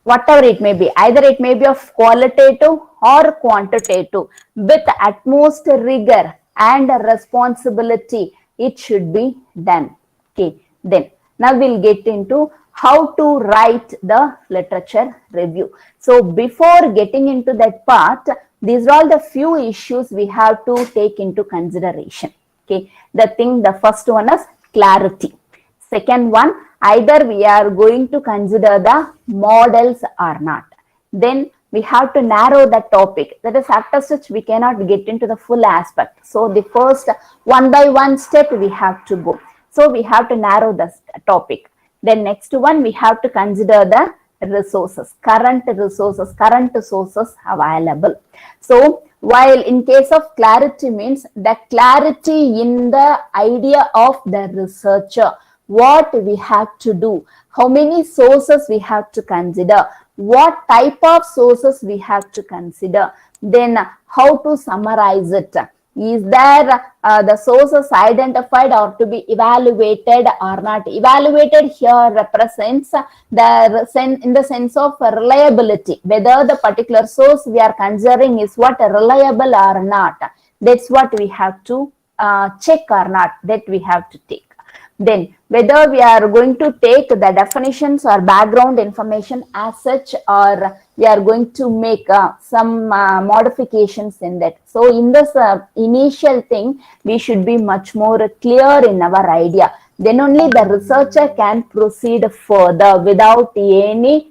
whatever it may be, either it may be of qualitative or quantitative, with utmost rigor and responsibility, it should be done. Okay, then now we'll get into how to write the literature review. So before getting into that part, these are all the few issues we have to take into consideration. Okay, the first one is clarity. Second one, either we are going to consider the models or not. Then we have to narrow the topic. That is, after such we cannot get into the full aspect. So the first one by one step we have to go. So we have to narrow the topic. Then next one, we have to consider the resources, current sources available. So while in case of clarity means the clarity in the idea of the researcher, what we have to do, how many sources we have to consider, what type of sources we have to consider, then how to summarize it. Is there the sources identified or to be evaluated or not? Evaluated here represents in the sense of reliability, whether the particular source we are considering is what reliable or not. That's what we have to check or not, that we have to take. Then whether we are going to take the definitions or background information as such, or we are going to make some modifications in that. So in this initial thing, we should be much more clear in our idea. Then only the researcher can proceed further without any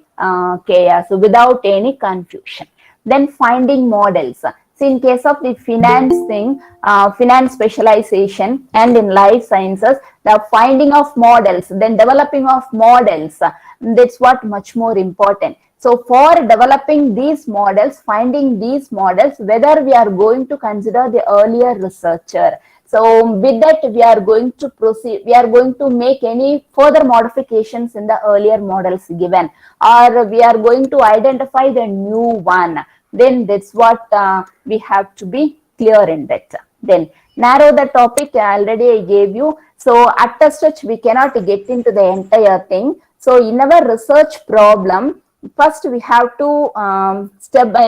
chaos, without any confusion. Then finding models. So in case of the finance thing, finance specialization, and in life sciences, the finding of models, then developing of models, that's what much more important. So for developing these models, finding these models, whether we are going to consider the earlier researcher. So with that, we are going to proceed, we are going to make any further modifications in the earlier models given, or we are going to identify the new one. Then that's what we have to be clear in that. Then narrow the topic, already I gave you. So at a stretch, we cannot get into the entire thing. So in our research problem, first we have to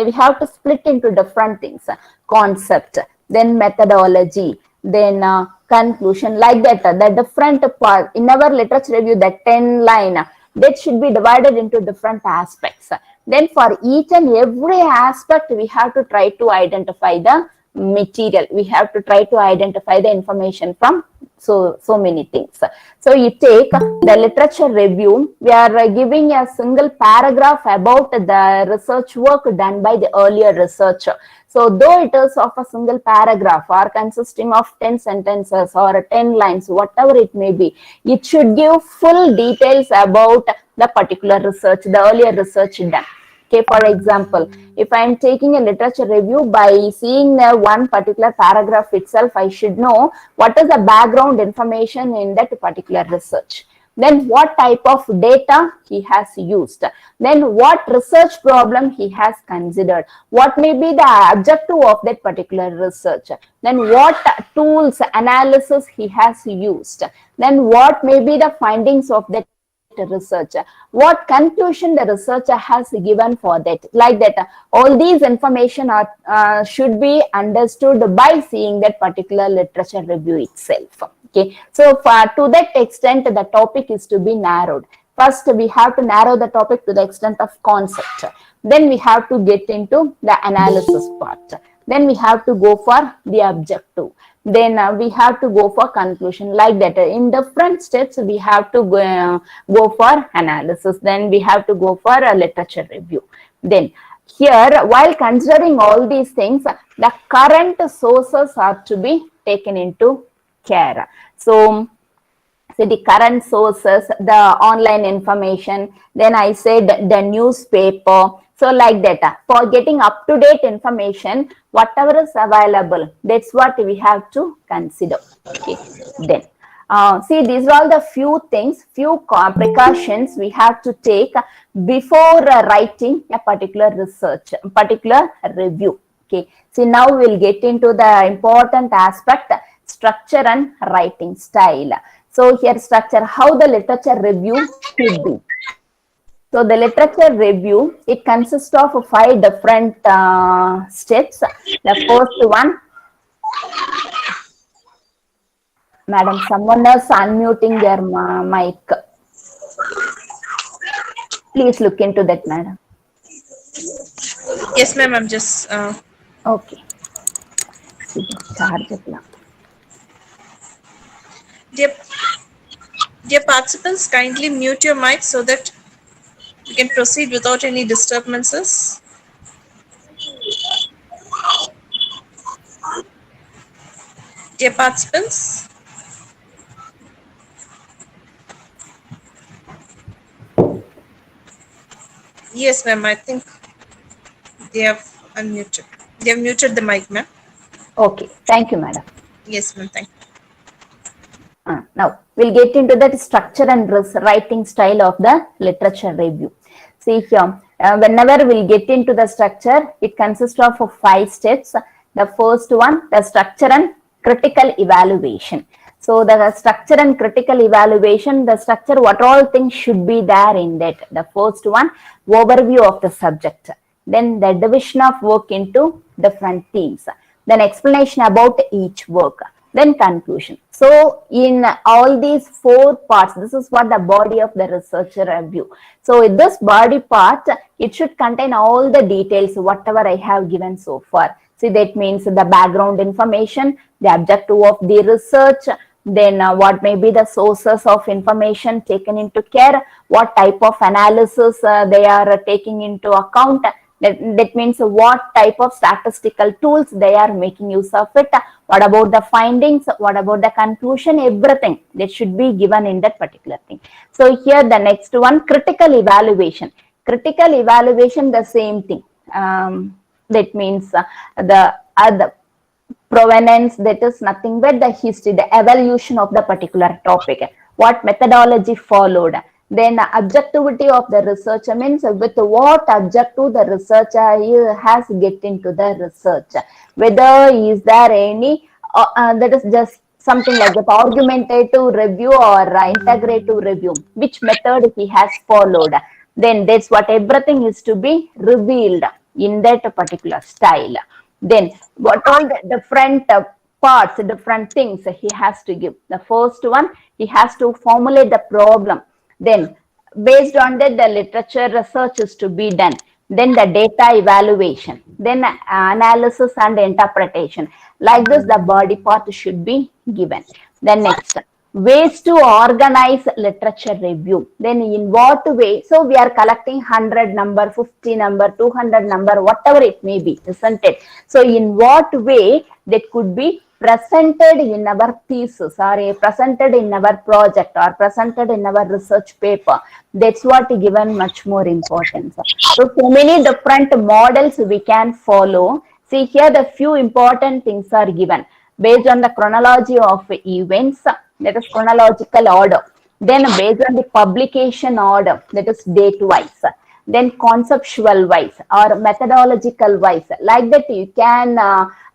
we have to split into different things: concept, then methodology, then conclusion, like that. The different part in our literature review, that 10 line, that should be divided into different aspects. Then for each and every aspect, we have to try to identify the material. We have to try to identify the information from so many things. So you take the literature review, we are giving a single paragraph about the research work done by the earlier researcher. So though it is of a single paragraph or consisting of 10 sentences or 10 lines, whatever it may be, it should give full details about the particular research, the earlier research done. Okay, for example, if I am taking a literature review, by seeing the one particular paragraph itself, I should know what is the background information in that particular research. Then what type of data he has used. Then what research problem he has considered. What may be the objective of that particular research. Then what tools, analysis he has used. Then what may be the findings of that research, what conclusion the researcher has given for that, like that. All these information are should be understood by seeing that particular literature review itself. Okay, so to that extent, the topic is to be narrowed. First, we have to narrow the topic to the extent of concept. Then we have to get into the analysis part. Then we have to go for the objective. Then we have to go for conclusion, like that. In different steps, we have to go for analysis. Then we have to go for a literature review. Then here, while considering all these things, the current sources are to be taken into care. So the current sources, the online information, then I said the newspaper. So like that, for getting up-to-date information, whatever is available, that's what we have to consider. Okay, then see, these are all the few things, few precautions we have to take before writing a particular research, particular review. Okay, see, now we'll get into the important aspect, structure and writing style. So here, structure, how the literature review should be. So the literature review, it consists of 5 different steps. The first one, madam, someone is unmuting their mic. Please look into that, madam. Yes, ma'am, I'm just... Okay. Dear participants, kindly mute your mic so that we can proceed without any disturbances. Dear participants. Yes, ma'am, I think they have unmuted. They have muted the mic, ma'am. Okay, thank you, madam. Yes, ma'am, thank you. Now, we'll get into that structure and writing style of the literature review. See here, whenever we'll get into the structure, it consists of 5 steps. The first one, the structure and critical evaluation. So the structure and critical evaluation, the structure, what all things should be there in that. The first one, overview of the subject. Then the division of work into different themes. Then explanation about each work. Then conclusion. So in all these 4 parts, this is what the body of the research review. So in this body part, it should contain all the details, whatever I have given so far. See, that means the background information, the objective of the research, then what may be the sources of information taken into care, what type of analysis they are taking into account. That means what type of statistical tools they are making use of it, what about the findings, what about the conclusion, everything that should be given in that particular thing. So here the next one, critical evaluation. Critical evaluation, the same thing. That means the provenance, that is nothing but the history, the evolution of the particular topic, what methodology followed. Then objectivity of the researcher means with what objective the researcher has get into the research. Whether is there any, that is just something like that, argumentative review or integrative review, which method he has followed. Then that's what everything is to be revealed in that particular style. Then what all the different parts, different things he has to give. The first one, he has to formulate the problem. Then based on that, the literature research is to be done. Then the data evaluation, then analysis and interpretation. Like this, the body part should be given. Then next, ways to organize literature review. Then in what way? So we are collecting 100 number, 50 number, 200 number, whatever it may be, isn't it? So in what way that could be presented in our thesis or presented in our project or presented in our research paper. That's what given much more importance. So many different models we can follow. See here the few important things are given based on the chronology of events, that is chronological order. Then based on the publication order, that is date wise. Then conceptual wise or methodological wise. Like that you can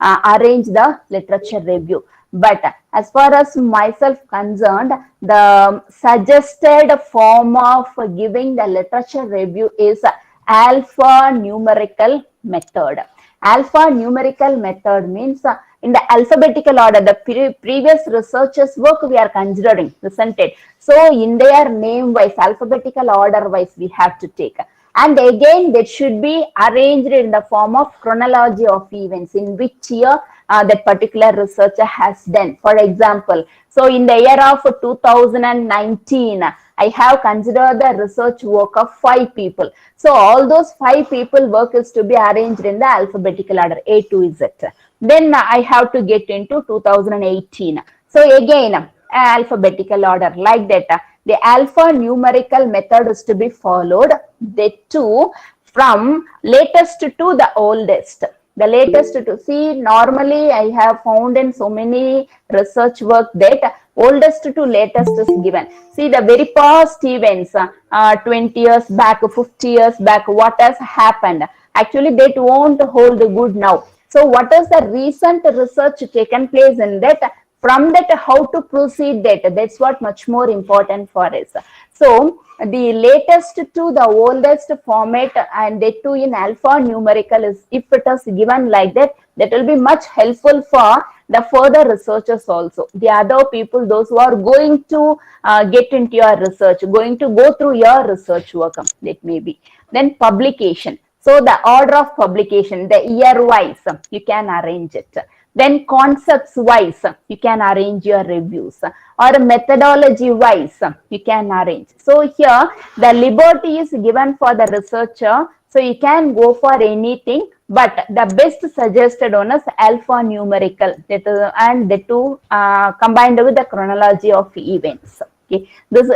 arrange the literature review. But as far as myself concerned, the suggested form of giving the literature review is alphanumerical method. Alphanumerical method means in the alphabetical order, the previous researchers' work we are considering, isn't it? So in their name wise, alphabetical order wise, we have to take. And again, that should be arranged in the form of chronology of events, in which year that particular researcher has done. For example, so in the year of 2019, I have considered the research work of 5 people. So all those 5 people work is to be arranged in the alphabetical order, A to Z. Then I have to get into 2018. So again, alphabetical order like that. The alphanumerical method is to be followed. That too from latest to the oldest. The latest to see, normally I have found in so many research work that oldest to latest is given. See the very past events, 20 years back, 50 years back, what has happened. Actually, that won't hold good now. So what is the recent research taken place in that? From that, how to proceed that? That's what much more important for us. So the latest to the oldest format, and that too in alphanumerical, is if it is given like that, that will be much helpful for the further researchers also. The other people, those who are going to get into your research, going to go through your research work, that may be. Then publication. So the order of publication, the year wise, you can arrange it. Then concepts wise, you can arrange your reviews, or methodology wise, you can arrange. So here the liberty is given for the researcher. So you can go for anything, but the best suggested one is alphanumerical, and the two combined with the chronology of events. Okay,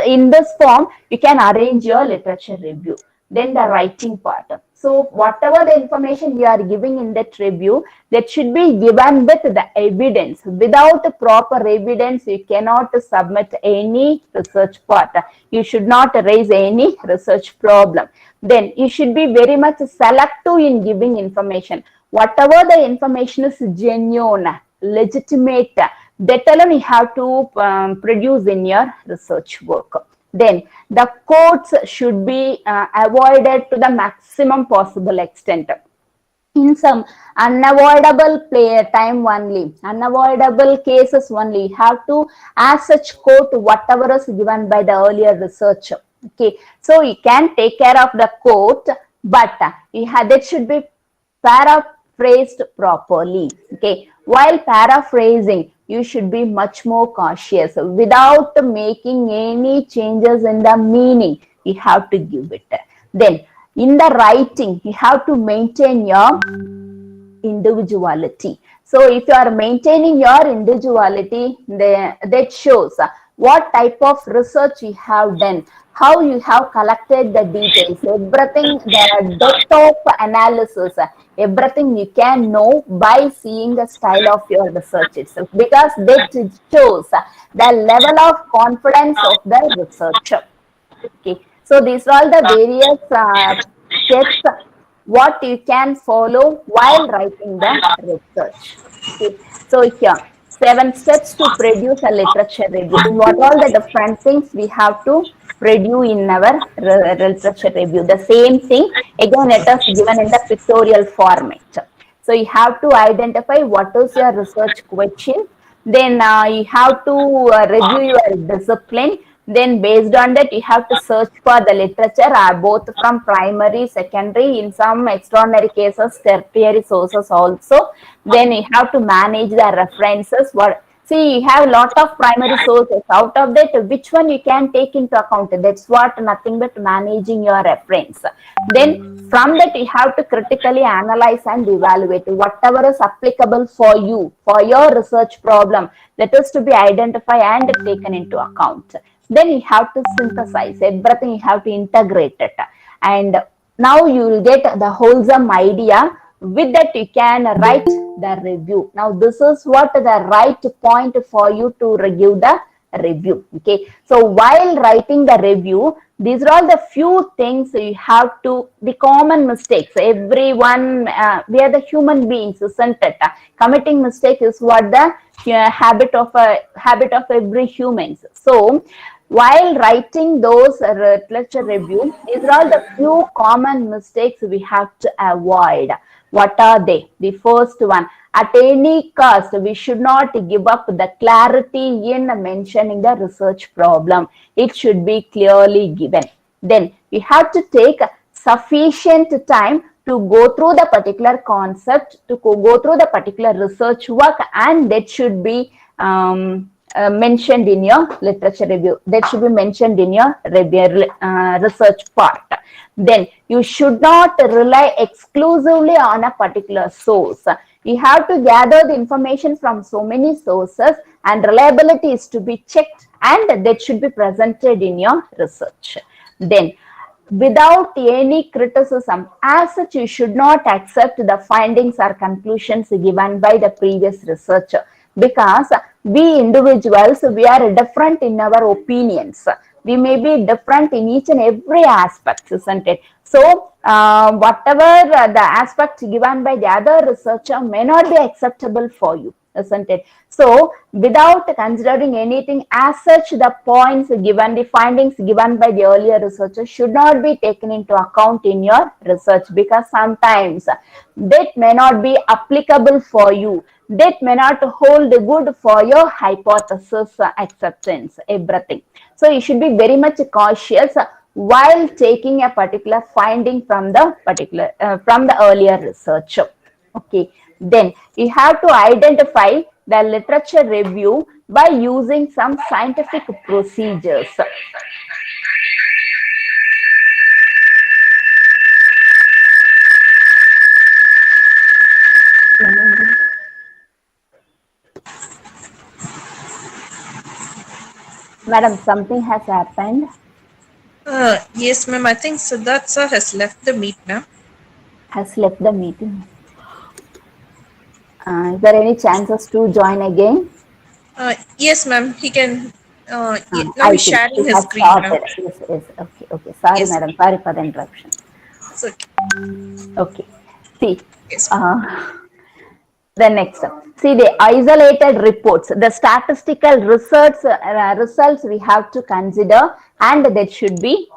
in this form you can arrange your literature review. Then the writing part. So whatever the information you are giving in that review, that should be given with the evidence. Without proper evidence, you cannot submit any research part. You should not raise any research problem. Then you should be very much selective in giving information. Whatever the information is genuine, legitimate, that alone you have to produce in your research work. Then the quotes should be avoided to the maximum possible extent. In some unavoidable time only, unavoidable cases only, you have to as such quote whatever is given by the earlier research. Okay, so you can take care of the quote, but that should be paraphrased properly. Okay, while paraphrasing, you should be much more cautious without making any changes in the meaning. You have to give it. Then in the writing, you have to maintain your individuality. So if you are maintaining your individuality, that shows what type of research you have done, how you have collected the details, everything, the depth of analysis, everything you can know by seeing the style of your research itself, because that shows the level of confidence of the researcher. Okay, so these are all the various steps what you can follow while writing the research. Okay, so here 7 steps to produce a literature review. What all the different things we have to produce in our literature review? The same thing again, it is given in the pictorial format. So you have to identify what is your research question. Then you have to review your discipline. Then based on that, you have to search for the literature, both from primary, secondary, in some extraordinary cases, tertiary sources also. Then you have to manage the references. See, you have a lot of primary sources. Out of that, which one you can take into account? That's what nothing but managing your reference. Then from that, you have to critically analyze and evaluate whatever is applicable for you, for your research problem, that is to be identified and taken into account. Then you have to synthesize everything, you have to integrate it. And now you will get the wholesome idea. With that, you can write the review. Now, this is what the right point for you to give the review. Okay. So, while writing the review, these are all the few things you have to, the common mistakes. Everyone, we are the human beings, isn't it? Committing mistake is what the habit of every humans. So, while writing those literature review, these are all the few common mistakes we have to avoid. What are they? The first one, at any cost, we should not give up the clarity in mentioning the research problem. It should be clearly given. Then we have to take sufficient time to go through the particular concept, to go through the particular research work, and that should be mentioned in your literature review. That should be mentioned in your research part. Then you should not rely exclusively on a particular source. You have to gather the information from so many sources, and reliability is to be checked, and that should be presented in your research. Then without any criticism, as such, you should not accept the findings or conclusions given by the previous researcher, because we individuals, we are different in our opinions. We may be different in each and every aspect, isn't it? So, whatever the aspect given by the other researcher may not be acceptable for you, isn't it? So, without considering anything as such, the points given, the findings given by the earlier researcher should not be taken into account in your research, because sometimes that may not be applicable for you. That may not hold good for your hypothesis acceptance, everything. So you should be very much cautious while taking a particular finding from the earlier research. Okay. Then you have to identify the literature review by using some scientific procedures. Madam, something has happened. Yes, ma'am. I think Siddharth sir has left the meet, ma'am. Has left the meeting. Is there any chances to join again? Yes, ma'am. He can. Now I he's think sharing it his has screen, ma'am. started. Yes, yes. Okay, okay. Sorry, Yes. madam. Sorry for the interruption. It's okay. Okay. See, Yes. the next up. See, the isolated reports, the statistical results we have to consider, and that should be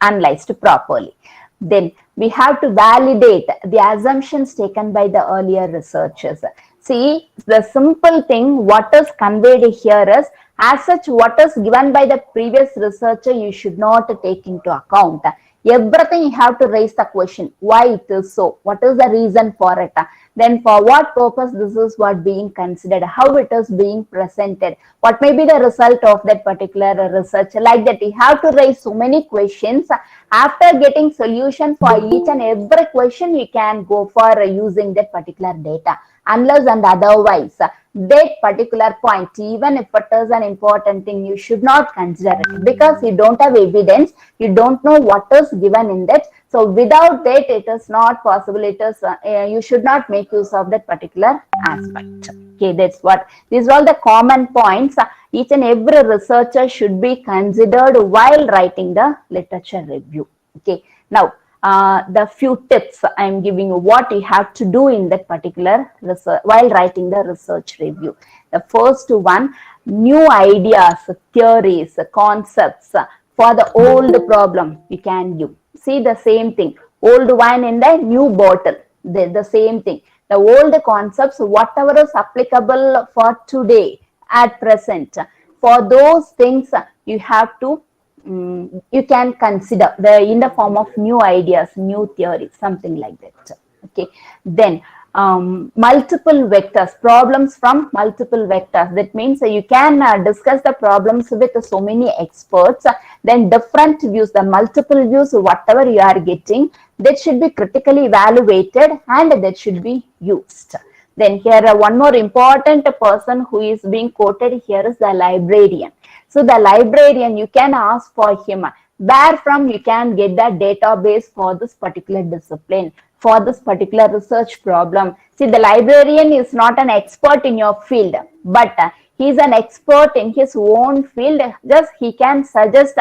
analyzed properly. Then we have to validate the assumptions taken by the earlier researchers. See, the simple thing, what is conveyed here is, as such, what is given by the previous researcher, you should not take into account. Everything you have to raise the question, why it is so, what is the reason for it, then for what purpose this is what being considered, how it is being presented, what may be the result of that particular research. Like that, you have to raise so many questions. After getting solution for each and every question, you can go for using that particular data. Unless and otherwise, that particular point, even if it is an important thing, you should not consider it, because you don't have evidence, you don't know what is given in that. So without that, it is not possible. It is you should not make use of that particular aspect. Okay, that's what, these are all the common points each and every researcher should be considered while writing the literature review. Okay, now the few tips I am giving you, what you have to do in that particular research while writing the research review. The first one, new ideas, theories, concepts for the old problem you can give. See, the same thing, old wine in the new bottle, the same thing. The old concepts, whatever is applicable for today at present, for those things you have to you can consider in the form of new ideas, new theories, something like that. Okay, then multiple vectors, problems from multiple vectors. That means you can discuss the problems with so many experts, then different views, the multiple views, whatever you are getting, that should be critically evaluated and that should be used. Then here one more important person who is being quoted here is the librarian. So the librarian, you can ask for him where from you can get the database for this particular discipline, for this particular research problem. See, the librarian is not an expert in your field, but he is an expert in his own field. Just he can suggest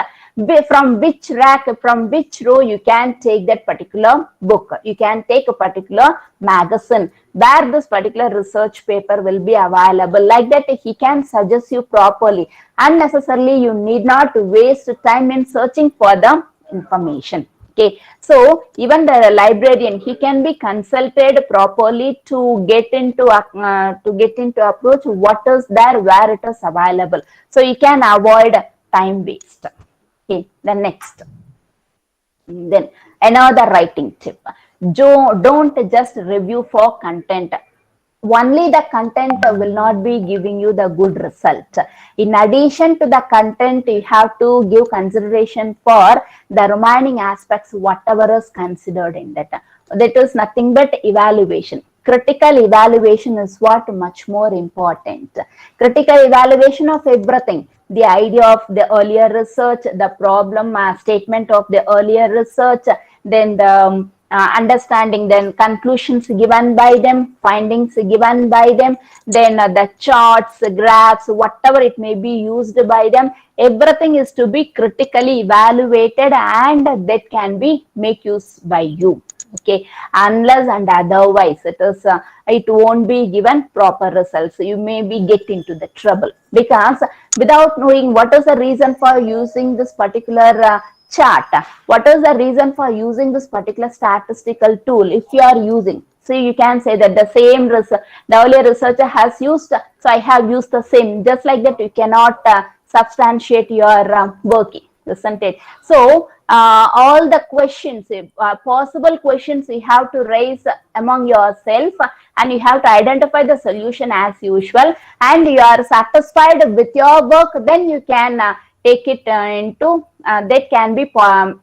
from which rack, from which row you can take that particular book. You can take a particular magazine where this particular research paper will be available. Like that, he can suggest you properly. Unnecessarily, you need not waste time in searching for the information. Okay, so even the librarian, he can be consulted properly to get into approach what is there, where it is available. So you can avoid time waste. Okay, the next. Then another writing tip. Don't just review for content. Only the content will not be giving you the good result. In addition to the content, you have to give consideration for the remaining aspects, whatever is considered in that. That is nothing but evaluation. Critical evaluation is what much more important. Critical evaluation of everything. The idea of the earlier research, the problem statement of the earlier research, then the understanding, then conclusions given by them, findings given by them, then the charts, graphs, whatever it may be used by them, everything is to be critically evaluated and that can be make use by you. Okay, unless and otherwise it won't be given proper results. You may be get into the trouble because without knowing what is the reason for using this particular chart, what is the reason for using this particular statistical tool, if you are using, so you can say that the same the earlier researcher has used, so I have used the same. Just like that, you cannot substantiate your working, isn't it? So all the questions, possible questions, you have to raise among yourself and you have to identify the solution as usual, and you are satisfied with your work, then you can take it into that can be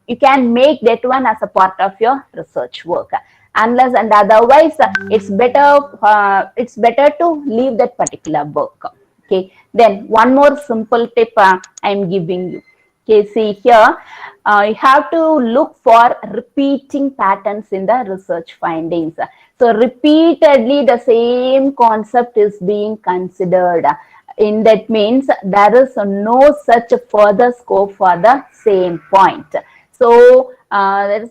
you can make that one as a part of your research work. Unless and otherwise, it's better to leave that particular work. Okay, then one more simple tip I am giving you. Okay, see here, you have to look for repeating patterns in the research findings. So repeatedly the same concept is being considered. In that means there is no such further scope for the same point. So that is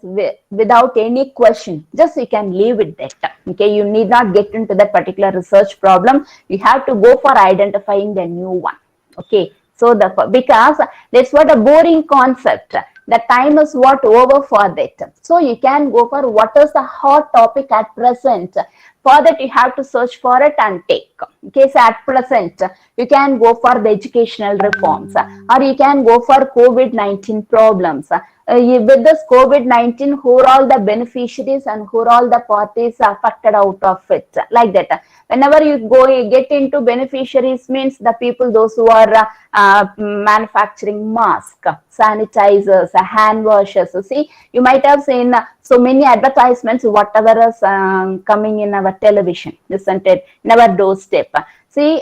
without any question, just you can leave it that. Okay, you need not get into that particular research problem. You have to go for identifying the new one. Okay, so because that's what a boring concept. The time is what over for that. So you can go for what is the hot topic at present. For that, you have to search for it and take. Okay, so at present, you can go for the educational reforms, or you can go for COVID-19 problems. With this COVID-19, who are all the beneficiaries and who are all the parties affected out of it? Like that. Whenever you get into beneficiaries, means the people, those who are manufacturing masks, sanitizers, hand washes. So see, you might have seen so many advertisements, whatever is coming in our television, isn't it? In our doorstep. See,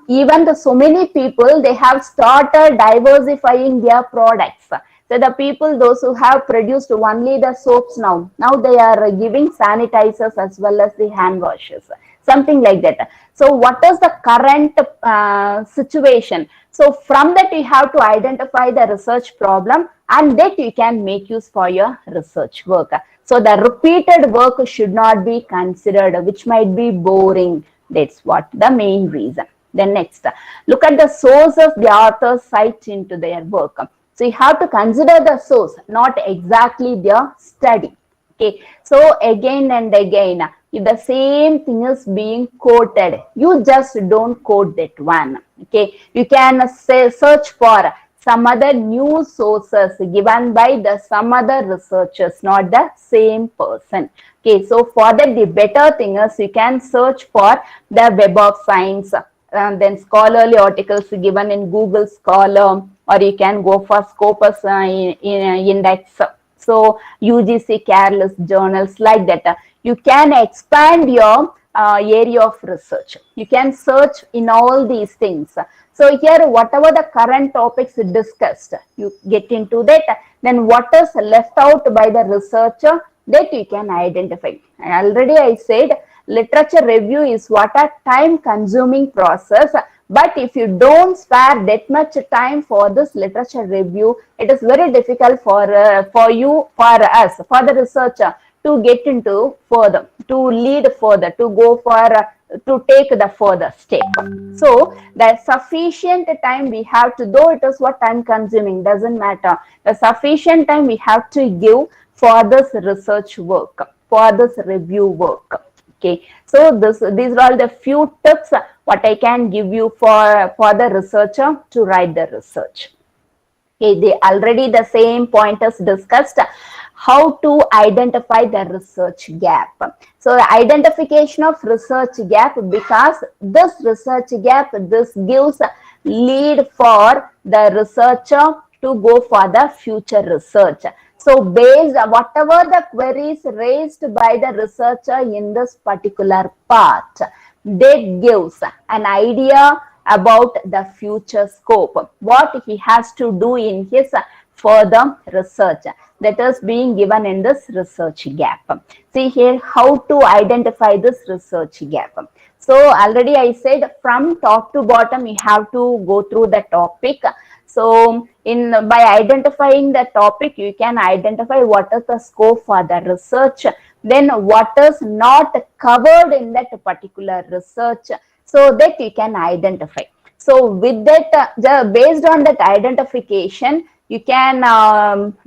even so many people, they have started diversifying their products. So the people, those who have produced only the soaps now they are giving sanitizers as well as the hand washes, something like that. So what is the current situation? So from that, you have to identify the research problem and that you can make use for your research work. So the repeated work should not be considered, which might be boring. That's what the main reason. Then next, look at the sources the authors cite into their work. So you have to consider the source, not exactly their study. Okay, so again and again, if the same thing is being quoted, you just don't quote that one. Okay, you can search for some other news sources given by the some other researchers, not the same person. Okay, so for that, the better thing is you can search for the Web of Science, then scholarly articles given in Google Scholar, or you can go for Scopus Index. So UGC careless journals like that. You can expand your area of research. You can search in all these things. So here, whatever the current topics discussed, you get into that. Then what is left out by the researcher, that you can identify. Already I said, literature review is what a time consuming process. But if you don't spare that much time for this literature review, it is very difficult for you, for us, for the researcher to get into further, to lead further, to go for, to take the further step. So the sufficient time we have to, though it is what time consuming, doesn't matter. The sufficient time we have to give for this research work, for this review work. Okay, so these are all the few tips what I can give you for the researcher to write the research. Okay, they already the same pointers discussed. How to identify the research gap. So the identification of research gap, because this research gap, this gives lead for the researcher to go for the future research. So based on whatever the queries raised by the researcher in this particular part, that gives an idea about the future scope, what he has to do in his further research, that is being given in this research gap. See here how to identify this research gap. So already I said, from top to bottom you have to go through the topic. So by identifying the topic, you can identify what is the scope for the research, then what is not covered in that particular research, so that you can identify. So with that, based on that identification, you can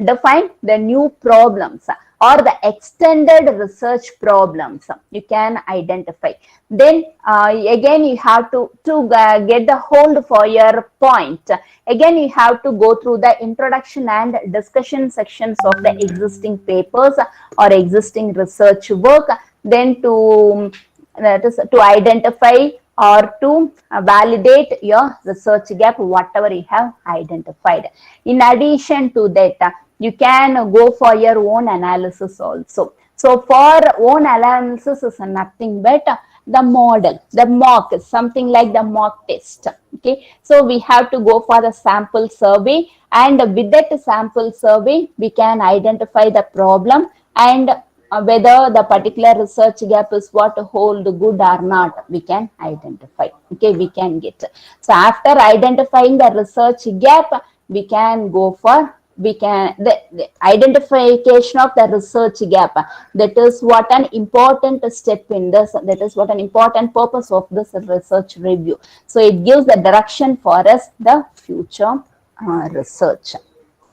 define the new problems or the extended research problems you can identify. Then again you have to get the hold for your point. Again you have to go through the introduction and discussion sections of the existing papers or existing research work, then to identify or to validate your research gap, whatever you have identified. In addition to that, you can go for your own analysis also. So for own analysis is nothing but the model, the mock, something like the mock test. Okay, so we have to go for the sample survey, and with that sample survey, we can identify the problem and whether the particular research gap is what hold good or not, we can identify. Okay, we can get. So after identifying the research gap, we can go for the identification of the research gap. That is what an important step in this, that is what an important purpose of this research review. So it gives the direction for us the future research.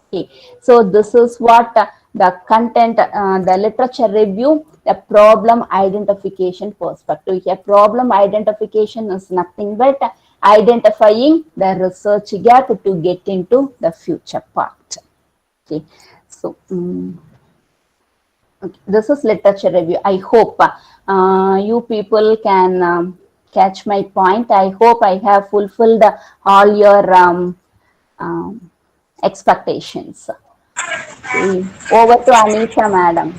Okay, so this is what the content, the literature review, the problem identification perspective. Here problem identification is nothing but identifying the research gap to get into the future part. Okay, so okay, this is literature review. I hope you people can catch my point. I hope I have fulfilled all your expectations. Okay. Over to Anita, madam.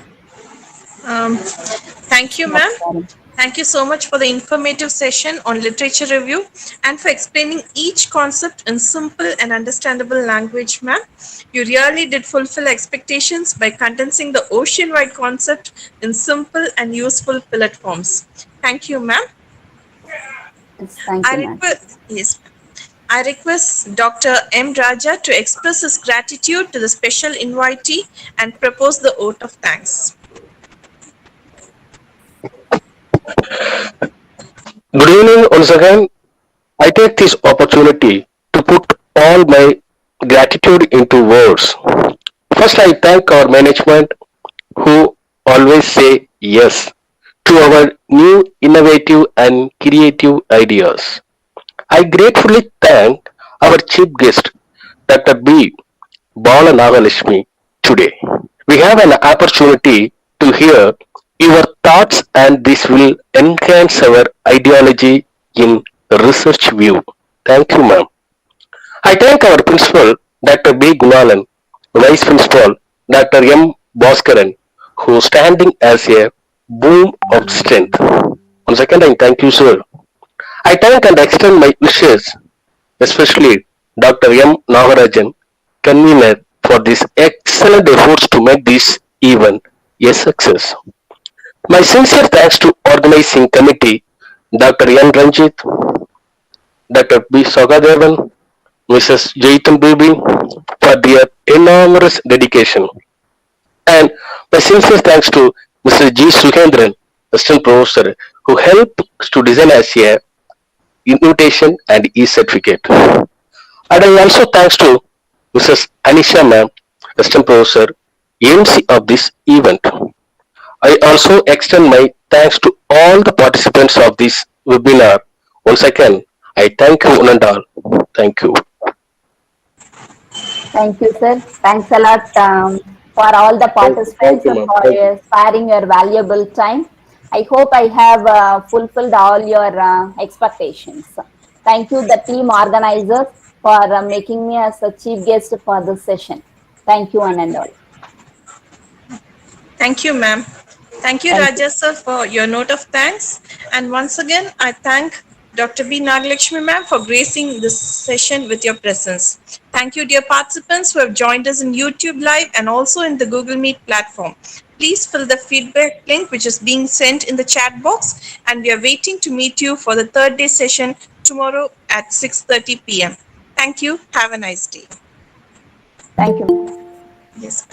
Thank you, ma'am. Thank you so much for the informative session on literature review and for explaining each concept in simple and understandable language, ma'am. You really did fulfill expectations by condensing the ocean-wide concept in simple and useful bullet forms. Thank you, ma'am. Yes, thank you, ma'am. Yes, I request Dr. M. Raja to express his gratitude to the special invitee and propose the vote of thanks. Good evening once again. I take this opportunity to put all my gratitude into words. First, I thank our management who always say yes to our new innovative and creative ideas. I gratefully thank our chief guest Dr. B.Balanagalakshmi today. We have an opportunity to hear your thoughts and this will enhance our ideology in research view. Thank you, ma'am. I thank our principal, Dr. B. Gunalan, Vice Principal, Dr. M. Bhaskaran, who standing as a boom of strength. Once again, I thank you, sir. I thank and extend my wishes, especially Dr. M. Nagarajan, convener, for this excellent efforts to make this event a success. My sincere thanks to organizing committee, Dr. N. Ranjit, Dr. B. Sagadevan, Mrs. Jaitan Bibi, for their enormous dedication. And my sincere thanks to Mr. G. Suhendran, Assistant Professor, who helped to design as a invitation and e-certificate. And I also thanks to Mrs. Anisha Ma'am, Assistant Professor, MC of this event. I also extend my thanks to all the participants of this webinar. Once again, I thank you one and all. Thank you. Thank you, sir. Thanks a lot for all the Thank participants you, ma'am. for Thank you. sparing your valuable time. I hope I have fulfilled all your expectations. Thank you, the team organizers, for making me as a chief guest for this session. Thank you, one and all. Thank you, ma'am. Thank you, Thank you. Rajesh sir, for your note of thanks. And once again, I thank Dr. B. Nagalakshmi ma'am for gracing this session with your presence. Thank you, dear participants who have joined us in YouTube Live and also in the Google Meet platform. Please fill the feedback link which is being sent in the chat box, and we are waiting to meet you for the third day session tomorrow at 6:30 p.m. Thank you. Have a nice day. Thank you. Yes.